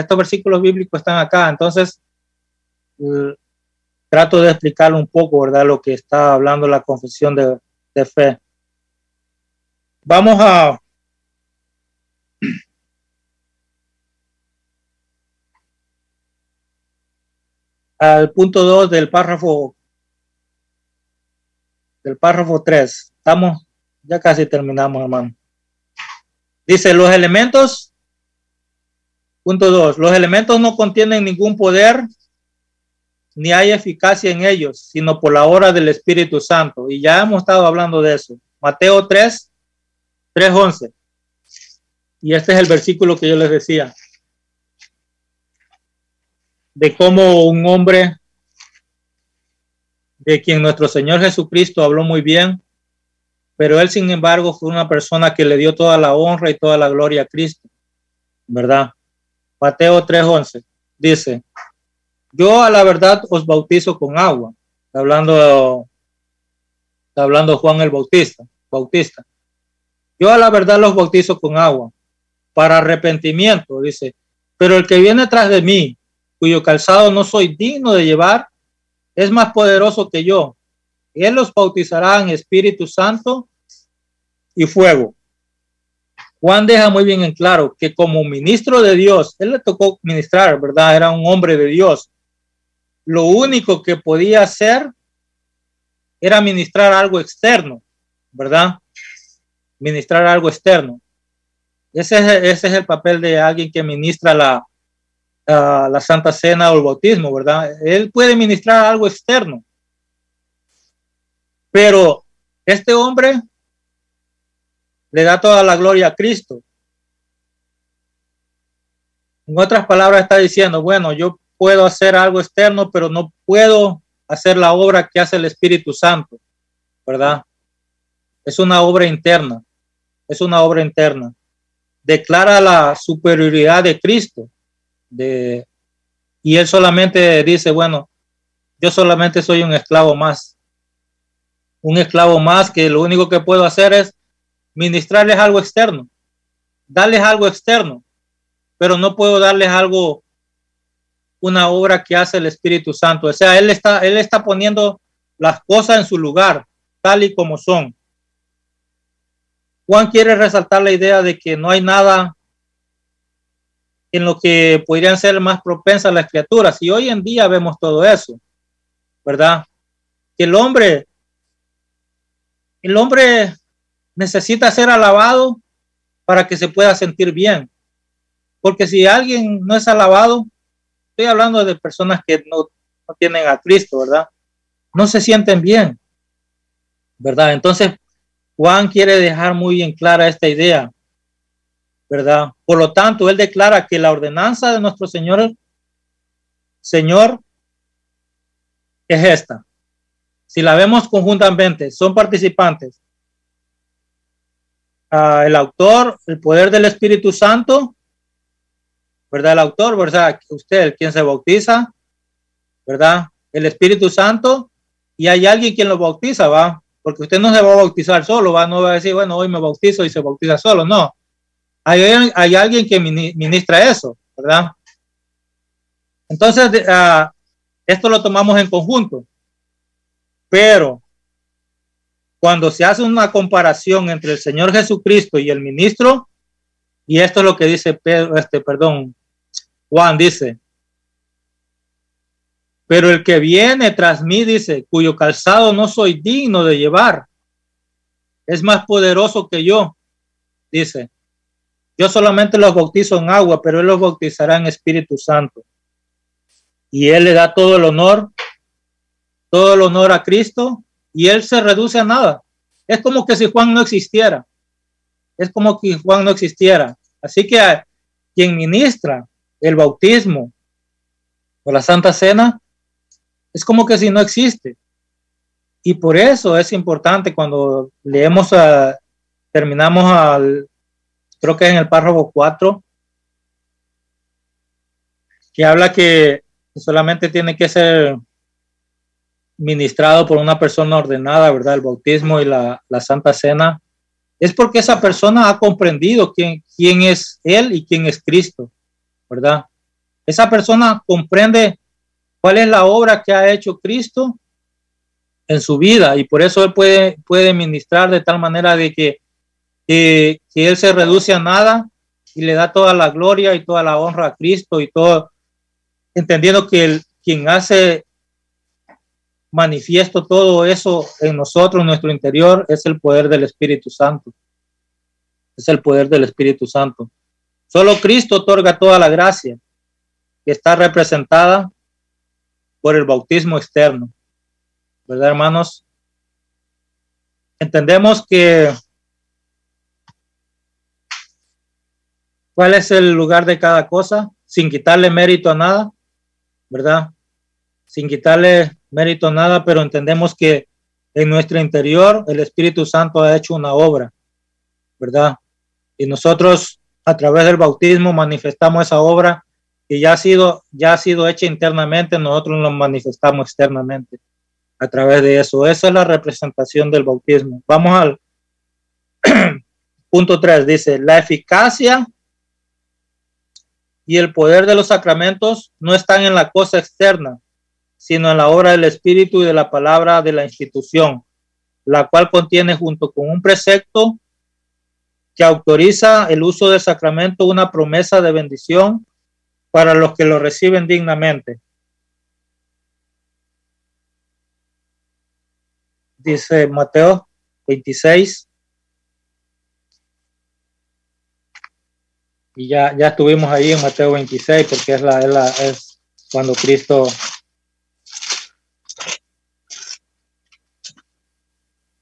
entonces trato de explicar un poco, ¿verdad? Lo que está hablando la confesión de fe. Vamos al punto 2 del párrafo 3. Ya casi terminamos, hermano. Dice, los elementos, punto 2, los elementos no contienen ningún poder ni hay eficacia en ellos, sino por la obra del Espíritu Santo. Y ya hemos estado hablando de eso. Mateo 3:11. Y este es el versículo que yo les decía. De cómo un hombre de quien nuestro Señor Jesucristo habló muy bien, pero él, sin embargo, fue una persona que le dio toda la honra y toda la gloria a Cristo, ¿verdad? Mateo 3:11 dice, yo a la verdad os bautizo con agua. Está hablando Juan el Bautista. Yo a la verdad los bautizo con agua para arrepentimiento, dice, pero el que viene tras de mí, cuyo calzado no soy digno de llevar, es más poderoso que yo. Él los bautizará en Espíritu Santo y fuego. Juan deja muy bien en claro que como ministro de Dios, él le tocó ministrar, ¿verdad? Era un hombre de Dios. Lo único que podía hacer era ministrar algo externo, ¿verdad? Ministrar algo externo. Ese es el papel de alguien que ministra la Santa Cena o el bautismo, ¿verdad? Él puede ministrar algo externo. Pero este hombre le da toda la gloria a Cristo. En otras palabras está diciendo, bueno, yo puedo hacer algo externo, pero no puedo hacer la obra que hace el Espíritu Santo, ¿verdad? Es una obra interna. Declara la superioridad de Cristo. Y él solamente dice, bueno, yo solamente soy un esclavo más que lo único que puedo hacer es ministrarles algo externo, darles algo externo, pero no puedo darles una obra que hace el Espíritu Santo. O sea, él está poniendo las cosas en su lugar, tal y como son. Juan quiere resaltar la idea de que no hay nada en lo que podrían ser más propensas las criaturas. Y hoy en día vemos todo eso, ¿verdad? Que el hombre necesita ser alabado para que se pueda sentir bien. Porque si alguien no es alabado, estoy hablando de personas que no tienen a Cristo, ¿verdad? No se sienten bien, ¿verdad? Entonces, Juan quiere dejar muy bien clara esta idea, ¿verdad? Por lo tanto, él declara que la ordenanza de nuestro Señor es esta. Si la vemos conjuntamente, son participantes. El autor, el poder del Espíritu Santo, ¿verdad? El autor, ¿verdad? Usted, quien se bautiza, ¿verdad? El Espíritu Santo, y hay alguien quien lo bautiza, ¿va? Porque usted no se va a bautizar solo, ¿va? No va a decir, bueno, hoy me bautizo y se bautiza solo, no. Hay alguien que ministra eso, ¿verdad? Entonces, esto lo tomamos en conjunto. Pero cuando se hace una comparación entre el Señor Jesucristo y el ministro, y esto es lo que dice Juan dice, pero el que viene tras mí, dice, cuyo calzado no soy digno de llevar, es más poderoso que yo, dice, yo solamente los bautizo en agua, pero él los bautizará en Espíritu Santo. Y él le da todo el honor todo el honor a Cristo y él se reduce a nada. Es como que si Juan no existiera. Es como que Juan no existiera. Así que quien ministra el bautismo o la Santa Cena es como que si no existe. Y por eso es importante cuando leemos, terminamos creo que en el párrafo 4, que habla que solamente tiene que ser ministrado por una persona ordenada, ¿verdad? El bautismo y la Santa Cena. Es porque esa persona ha comprendido quién es él y quién es Cristo, ¿verdad? Esa persona comprende cuál es la obra que ha hecho Cristo en su vida y por eso él puede ministrar de tal manera de que él se reduce a nada y le da toda la gloria y toda la honra a Cristo y todo, entendiendo que quien hace manifiesto todo eso en nosotros, en nuestro interior, es el poder del Espíritu Santo. Es el poder del Espíritu Santo. Solo Cristo otorga toda la gracia que está representada por el bautismo externo. ¿Verdad, hermanos? Entendemos que cuál es el lugar de cada cosa, sin quitarle mérito a nada, ¿verdad? Sin quitarle mérito a nada, pero entendemos que en nuestro interior el Espíritu Santo ha hecho una obra, ¿verdad? Y nosotros a través del bautismo manifestamos esa obra que ya ha sido hecha internamente, nosotros lo manifestamos externamente a través de eso. Esa es la representación del bautismo. Vamos al punto 3, dice, la eficacia y el poder de los sacramentos no están en la cosa externa, sino en la obra del Espíritu y de la palabra de la institución, la cual contiene junto con un precepto que autoriza el uso del sacramento una promesa de bendición para los que lo reciben dignamente. Dice Mateo 26. Y ya estuvimos ahí en Mateo 26 porque es cuando Cristo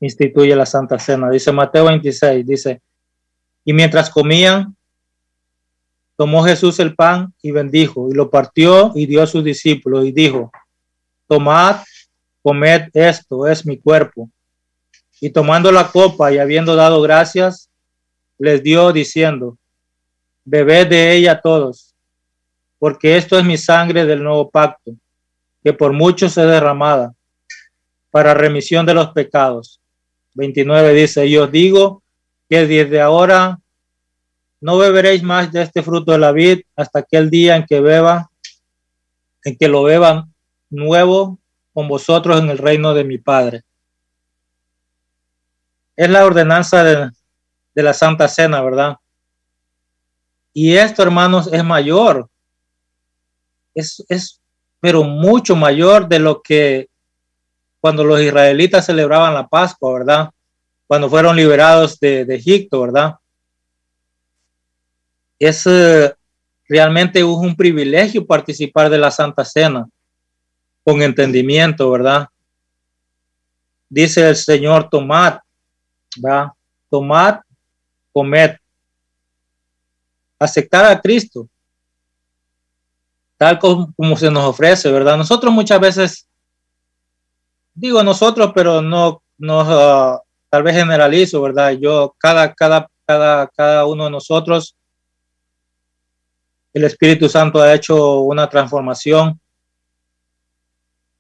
instituye la Santa Cena. Dice Mateo 26, dice, y mientras comían, tomó Jesús el pan y bendijo, y lo partió y dio a sus discípulos y dijo, tomad, comed, esto es mi cuerpo. Y tomando la copa y habiendo dado gracias, les dio diciendo, bebed de ella todos, porque esto es mi sangre del nuevo pacto, que por muchos es derramada, para remisión de los pecados. 29 dice, y os digo que desde ahora no beberéis más de este fruto de la vid hasta aquel día en que lo beban nuevo con vosotros en el reino de mi Padre. Es la ordenanza de la Santa Cena, ¿verdad? Y esto, hermanos, es mayor. Es pero mucho mayor de lo que cuando los israelitas celebraban la Pascua, ¿verdad? Cuando fueron liberados de Egipto, ¿verdad? Realmente es un privilegio participar de la Santa Cena con entendimiento, ¿verdad? Dice el Señor, tomad, ¿verdad? Tomad, comed. Aceptar a Cristo tal como se nos ofrece, ¿verdad? Nosotros muchas veces, digo nosotros, pero no tal vez generalizo, ¿verdad? Cada uno de nosotros, el Espíritu Santo ha hecho una transformación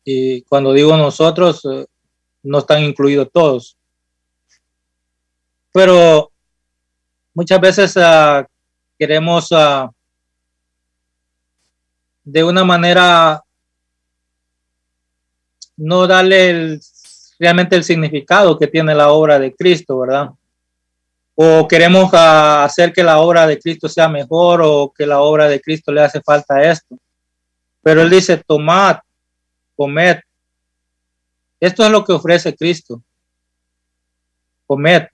y cuando digo nosotros, no están incluidos todos. Pero muchas veces queremos de una manera no darle realmente el significado que tiene la obra de Cristo, ¿verdad? O queremos hacer que la obra de Cristo sea mejor o que la obra de Cristo le hace falta esto. Pero él dice, tomad, comed. Esto es lo que ofrece Cristo. Comed.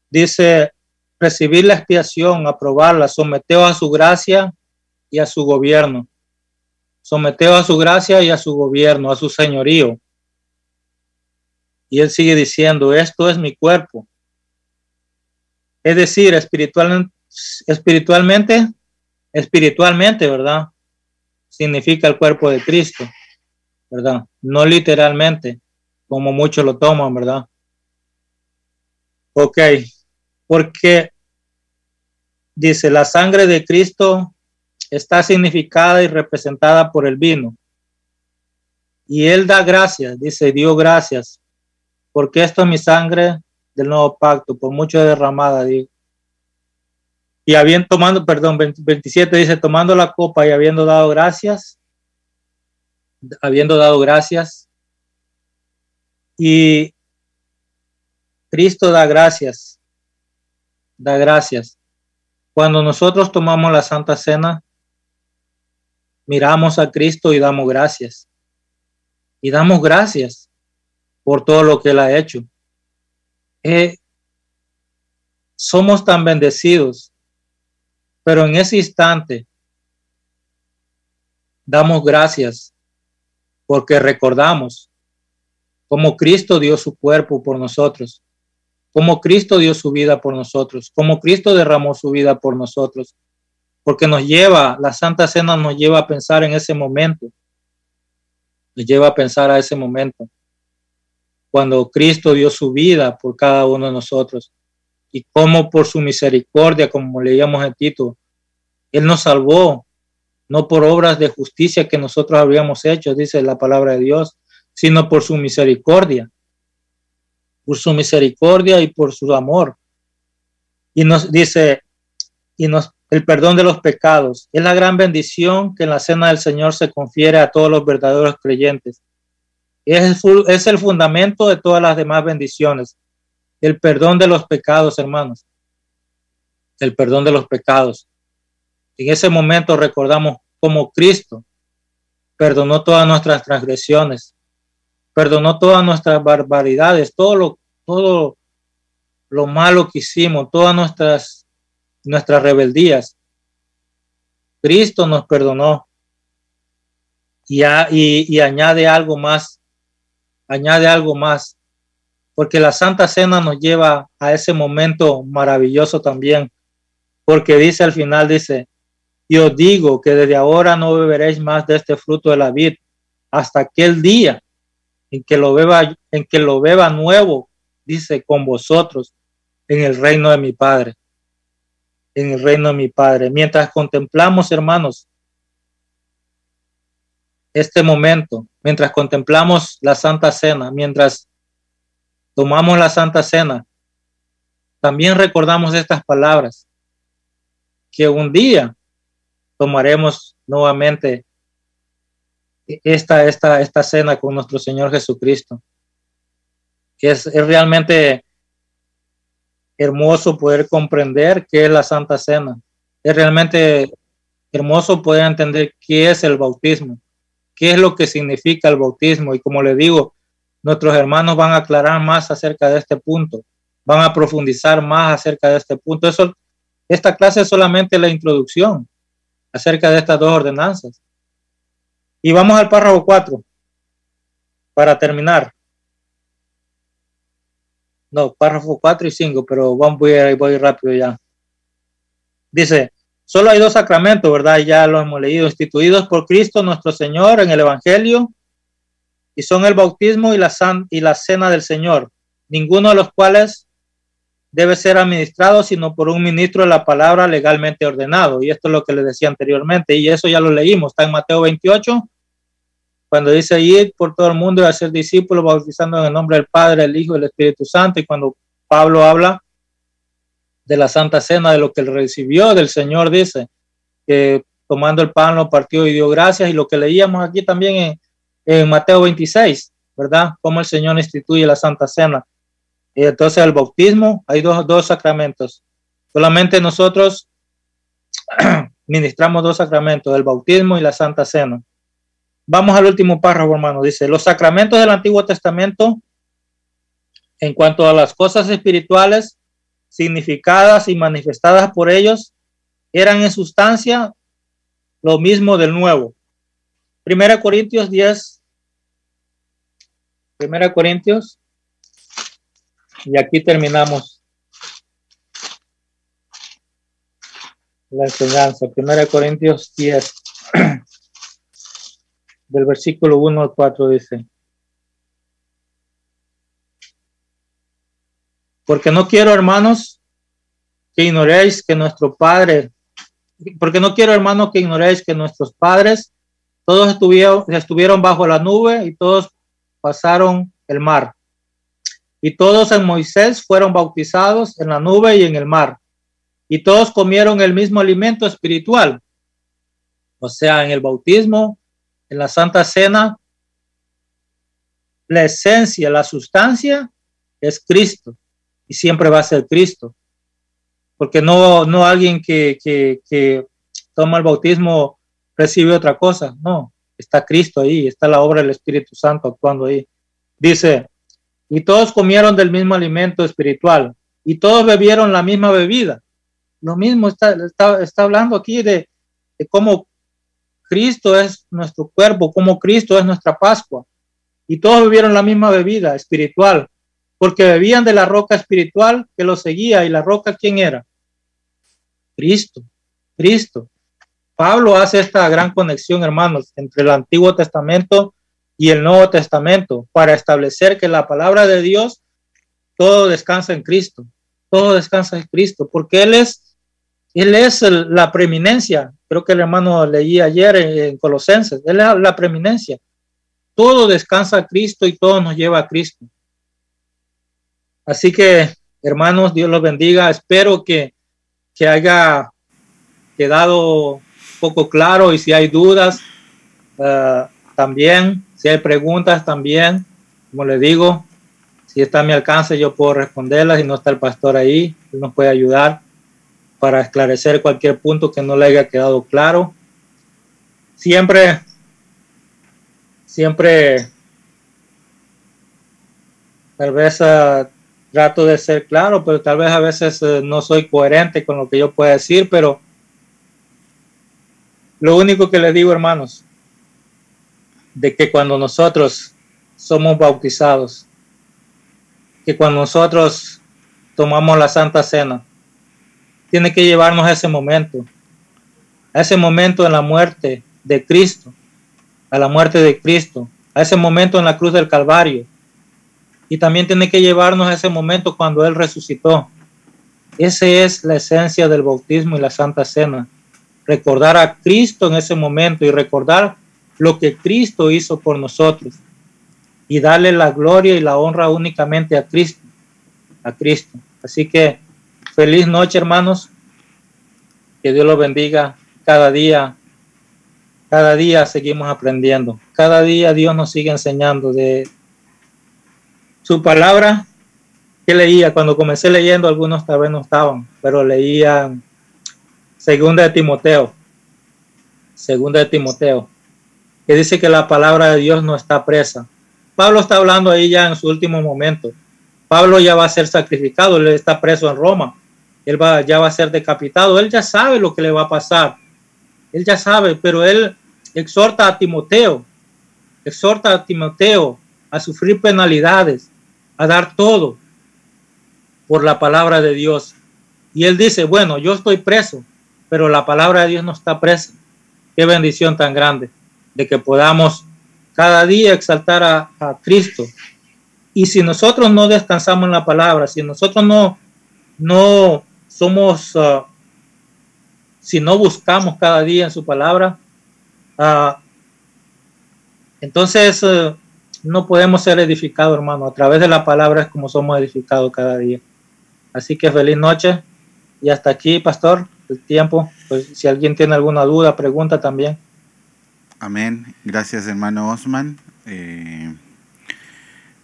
Dice, recibir la expiación, aprobarla, someteos a su gracia y a su gobierno. someteos a su gracia y a su gobierno, a su señorío. Y él sigue diciendo, esto es mi cuerpo. Es decir, espiritualmente, ¿verdad? Significa el cuerpo de Cristo, ¿verdad? No literalmente, como muchos lo toman, ¿verdad? Ok, porque dice, la sangre de Cristo está significada y representada por el vino. Y él da gracias, dice, dio gracias, porque esto es mi sangre del nuevo pacto, por mucho derramada, digo. Y habiendo tomando, perdón, 27 dice, tomando la copa y habiendo dado gracias, y Cristo da gracias. Cuando nosotros tomamos la Santa Cena, miramos a Cristo y damos gracias. Y damos gracias por todo lo que Él ha hecho. Somos tan bendecidos, pero en ese instante damos gracias porque recordamos cómo Cristo dio su cuerpo por nosotros, cómo Cristo dio su vida por nosotros, cómo Cristo derramó su vida por nosotros, porque la Santa Cena nos lleva a pensar en ese momento, cuando Cristo dio su vida por cada uno de nosotros, y cómo por su misericordia, como leíamos en Tito, Él nos salvó, no por obras de justicia que nosotros habríamos hecho, dice la palabra de Dios, sino por su misericordia. Y por su amor. Y nos dice, el perdón de los pecados. Es la gran bendición que en la cena del Señor se confiere a todos los verdaderos creyentes. Es el fundamento de todas las demás bendiciones. El perdón de los pecados, hermanos. El perdón de los pecados. En ese momento recordamos cómo Cristo perdonó todas nuestras transgresiones, perdonó todas nuestras barbaridades, todo lo malo que hicimos, todas nuestras rebeldías. Cristo nos perdonó y añade algo más, porque la Santa Cena nos lleva a ese momento maravilloso también, porque dice al final, dice, y os digo que desde ahora no beberéis más de este fruto de la vid hasta aquel día en que lo beba nuevo, dice, con vosotros en el reino de mi Padre. Mientras contemplamos, hermanos, este momento, mientras contemplamos la Santa Cena, mientras tomamos la Santa Cena, también recordamos estas palabras, que un día tomaremos nuevamente esta cena con nuestro Señor Jesucristo. Es realmente hermoso poder comprender qué es la Santa Cena. Es realmente hermoso poder entender qué es el bautismo, qué es lo que significa el bautismo. Y como les digo, nuestros hermanos van a aclarar más acerca de este punto, van a profundizar más acerca de este punto. Esta clase es solamente la introducción acerca de estas dos ordenanzas. Y vamos al párrafo 4 para terminar. No, párrafo 4 y 5, pero voy rápido ya. Dice, solo hay dos sacramentos, ¿verdad? Ya lo hemos leído, instituidos por Cristo nuestro Señor en el Evangelio, y son el bautismo y la cena del Señor, ninguno de los cuales debe ser administrado sino por un ministro de la palabra legalmente ordenado. Y esto es lo que les decía anteriormente, y eso ya lo leímos, está en Mateo 28, cuando dice ir por todo el mundo y hacer discípulos, bautizando en el nombre del Padre, el Hijo y el Espíritu Santo. Y cuando Pablo habla de la Santa Cena, de lo que él recibió del Señor, dice que tomando el pan lo partió y dio gracias, y lo que leíamos aquí también en Mateo 26, ¿verdad? Cómo el Señor instituye la Santa Cena. Y entonces el bautismo, hay dos sacramentos. Solamente nosotros ministramos dos sacramentos, el bautismo y la Santa Cena. Vamos al último párrafo, hermano. Dice, los sacramentos del Antiguo Testamento, en cuanto a las cosas espirituales, significadas y manifestadas por ellos, eran en sustancia lo mismo del Nuevo. Primera Corintios 10. Primera Corintios. Y aquí terminamos la enseñanza. Primera Corintios 10. Del versículo 1 al 4 dice: porque no quiero, hermanos, que ignoréis que nuestros padres todos estuvieron bajo la nube y todos pasaron el mar. Y todos en Moisés fueron bautizados en la nube y en el mar. Y todos comieron el mismo alimento espiritual. O sea, en el bautismo, en la Santa Cena, la esencia, la sustancia es Cristo. Y siempre va a ser Cristo. Porque no alguien que toma el bautismo recibe otra cosa. No, está Cristo ahí, está la obra del Espíritu Santo actuando ahí. Dice, y todos comieron del mismo alimento espiritual y todos bebieron la misma bebida. Lo mismo está hablando aquí de cómo Cristo es nuestro cuerpo, cómo Cristo es nuestra Pascua. Y todos bebieron la misma bebida espiritual, porque bebían de la roca espiritual que los seguía. ¿Y la roca quién era? Cristo. Pablo hace esta gran conexión, hermanos, entre el Antiguo Testamento y el Nuevo Testamento, para establecer que la palabra de Dios, todo descansa en Cristo. Todo descansa en Cristo, porque Él es la preeminencia. Creo que el hermano leí ayer en Colosenses. Él es la preeminencia. Todo descansa en Cristo y todo nos lleva a Cristo. Así que, hermanos, Dios los bendiga. Espero que haya quedado poco claro, y si hay dudas también, si hay preguntas también, como les digo, si está a mi alcance yo puedo responderlas. Si no está el pastor ahí, él nos puede ayudar para esclarecer cualquier punto que no le haya quedado claro. Siempre tal vez trato de ser claro, pero tal vez a veces no soy coherente con lo que yo pueda decir, pero lo único que les digo, hermanos, de que cuando nosotros somos bautizados, que cuando nosotros tomamos la Santa Cena, tiene que llevarnos a ese momento en la muerte de Cristo, a la muerte de Cristo, a ese momento en la cruz del Calvario. Y también tiene que llevarnos a ese momento cuando Él resucitó. Esa es la esencia del bautismo y la Santa Cena. Recordar a Cristo en ese momento y recordar lo que Cristo hizo por nosotros. Y darle la gloria y la honra únicamente a Cristo. Así que feliz noche, hermanos. Que Dios los bendiga cada día. Cada día seguimos aprendiendo. Cada día Dios nos sigue enseñando de su palabra. Que leía cuando comencé leyendo, algunos tal vez no estaban, pero leían Segunda de Timoteo, que dice que la palabra de Dios no está presa. Pablo está hablando ahí ya en su último momento. Pablo ya va a ser sacrificado, él está preso en Roma, ya va a ser decapitado, él ya sabe lo que le va a pasar, él ya sabe, pero él exhorta a Timoteo a sufrir penalidades, a dar todo por la palabra de Dios. Y él dice, bueno, yo estoy preso, pero la palabra de Dios no está presa. Qué bendición tan grande de que podamos cada día exaltar a Cristo. Y si nosotros no descansamos en la palabra, si nosotros no somos, si no buscamos cada día en su palabra, entonces no podemos ser edificados, hermano. A través de la palabra es como somos edificados cada día. Así que feliz noche. Y hasta aquí, pastor, el tiempo. Pues si alguien tiene alguna duda, pregunta también. Amén. Gracias, hermano Osman.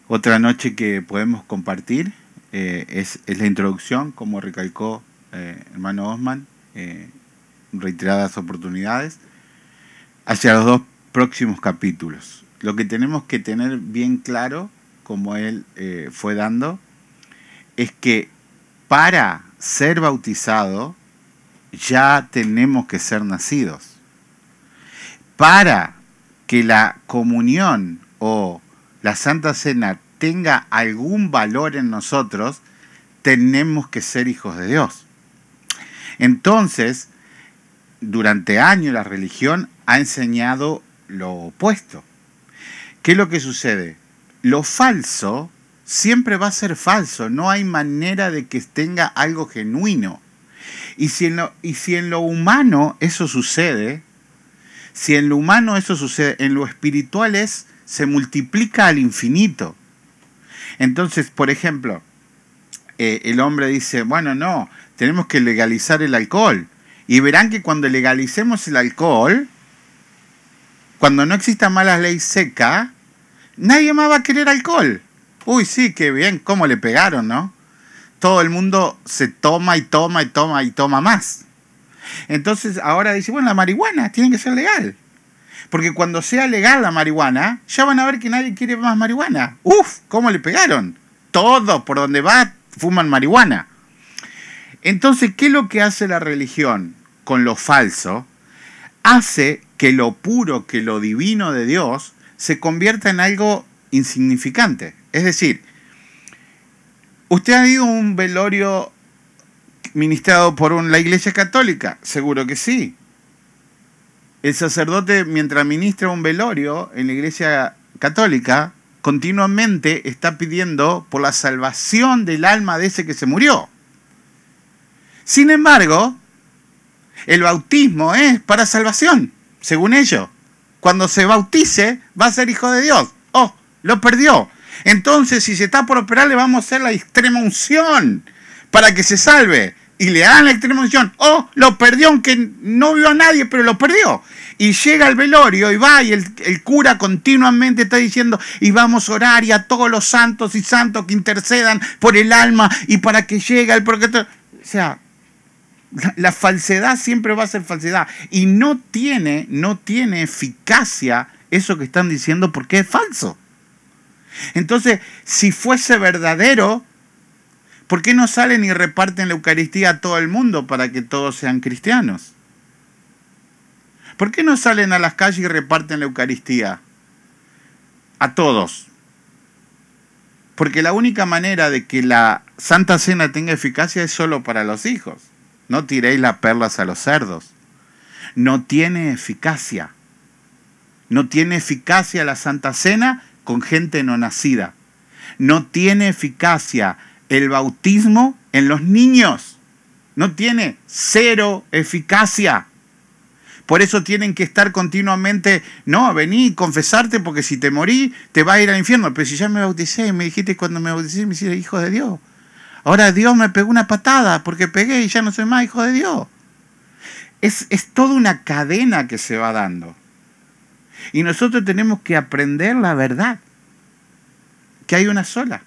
Otra noche que podemos compartir es la introducción, como recalcó hermano Osman, reiteradas oportunidades, hacia los 2 próximos capítulos. Lo que tenemos que tener bien claro, como él fue dando, es que para ser bautizado ya tenemos que ser nacidos. Para que la comunión o la Santa Cena tenga algún valor en nosotros, tenemos que ser hijos de Dios. Entonces, durante años la religión ha enseñado lo opuesto. ¿Qué es lo que sucede? Lo falso siempre va a ser falso, no hay manera de que tenga algo genuino. Y si en lo humano eso sucede, en lo espiritual se multiplica al infinito. Entonces, por ejemplo, el hombre dice, bueno, no, tenemos que legalizar el alcohol. Y verán que cuando legalicemos el alcohol, cuando no exista más la ley seca, nadie más va a querer alcohol. Uy, sí, qué bien, cómo le pegaron, ¿no? Todo el mundo se toma y toma y toma y toma más. Entonces ahora dice, bueno, la marihuana tiene que ser legal. Porque cuando sea legal la marihuana, ya van a ver que nadie quiere más marihuana. ¡Uf! ¿Cómo le pegaron? Todo, por donde va, fuman marihuana. Entonces, ¿qué es lo que hace la religión con lo falso? Hace que lo puro, que lo divino de Dios, se convierta en algo insignificante. Es decir, ¿usted ha ido a un velorio ministrado por la Iglesia Católica? Seguro que sí. El sacerdote, mientras ministra un velorio en la Iglesia Católica, continuamente está pidiendo por la salvación del alma de ese que se murió. Sin embargo, el bautismo es para salvación, según ellos. Cuando se bautice, va a ser hijo de Dios. ¡Oh! Lo perdió. Entonces, si se está por operar, le vamos a hacer la extrema unción para que se salve. Y le dan la extrema unción. ¡Oh! Lo perdió, aunque no vio a nadie, pero lo perdió. Y llega al velorio y va, y el cura continuamente está diciendo, y vamos a orar, y a todos los santos y santos que intercedan por el alma, y para que llegue el protector. O sea, la falsedad siempre va a ser falsedad. Y no tiene eficacia eso que están diciendo porque es falso. Entonces, si fuese verdadero, ¿por qué no salen y reparten la Eucaristía a todo el mundo para que todos sean cristianos? ¿Por qué no salen a las calles y reparten la Eucaristía a todos? Porque la única manera de que la Santa Cena tenga eficacia es solo para los hijos. No tiréis las perlas a los cerdos. No tiene eficacia. No tiene eficacia la Santa Cena con gente no nacida. No tiene eficacia el bautismo en los niños. No tiene, cero eficacia. Por eso tienen que estar continuamente, no, vení y confesarte porque si te morí te vas a ir al infierno. Pero si ya me bauticé, me dijiste cuando me bauticé me hiciste hijo de Dios. Ahora Dios me pegó una patada porque pegué y ya no soy más hijo de Dios. Es toda una cadena que se va dando. Y nosotros tenemos que aprender la verdad, que hay una sola.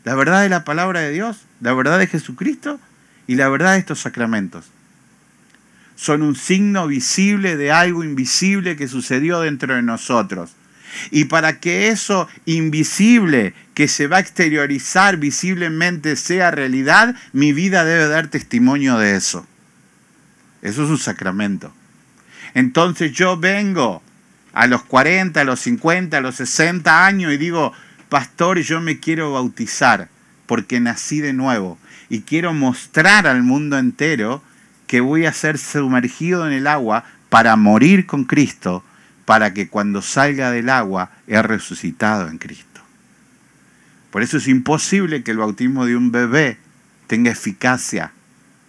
La verdad de la palabra de Dios, la verdad de Jesucristo y la verdad de estos sacramentos. Son un signo visible de algo invisible que sucedió dentro de nosotros. Y para que eso invisible que se va a exteriorizar visiblemente sea realidad, mi vida debe dar testimonio de eso. Eso es un sacramento. Entonces yo vengo a los 40, a los 50, a los 60 años y digo, pastor, yo me quiero bautizar porque nací de nuevo y quiero mostrar al mundo entero que voy a ser sumergido en el agua para morir con Cristo, para que cuando salga del agua he resucitado en Cristo. Por eso es imposible que el bautismo de un bebé tenga eficacia.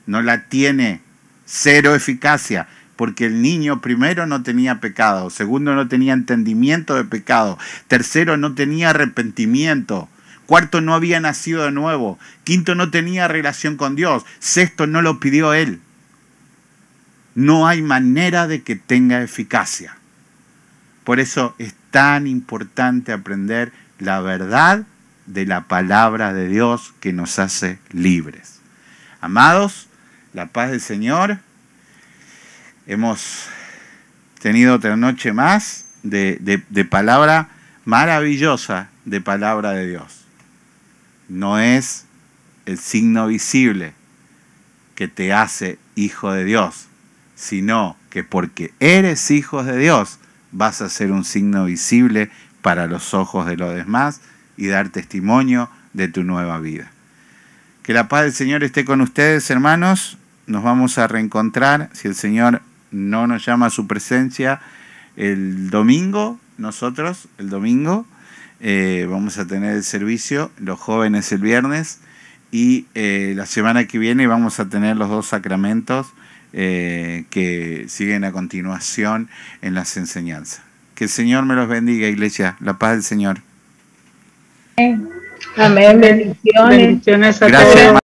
No la tiene, cero eficacia, porque el niño primero no tenía pecado, segundo no tenía entendimiento de pecado, tercero no tenía arrepentimiento, cuarto no había nacido de nuevo, quinto no tenía relación con Dios, sexto no lo pidió él. No hay manera de que tenga eficacia. Por eso es tan importante aprender la verdad de la palabra de Dios que nos hace libres. Amados, la paz del Señor. Hemos tenido otra noche más de palabra maravillosa, de palabra de Dios. No es el signo visible que te hace hijo de Dios, sino que porque eres hijo de Dios, vas a ser un signo visible para los ojos de los demás y dar testimonio de tu nueva vida. Que la paz del Señor esté con ustedes, hermanos. Nos vamos a reencontrar, si el Señor no nos llama a su presencia, el domingo. Nosotros, el domingo, vamos a tener el servicio, los jóvenes el viernes, y la semana que viene vamos a tener los 2 sacramentos que siguen a continuación en las enseñanzas. Que el Señor me los bendiga, iglesia. La paz del Señor. Amén. Bendiciones. Bendiciones a todos.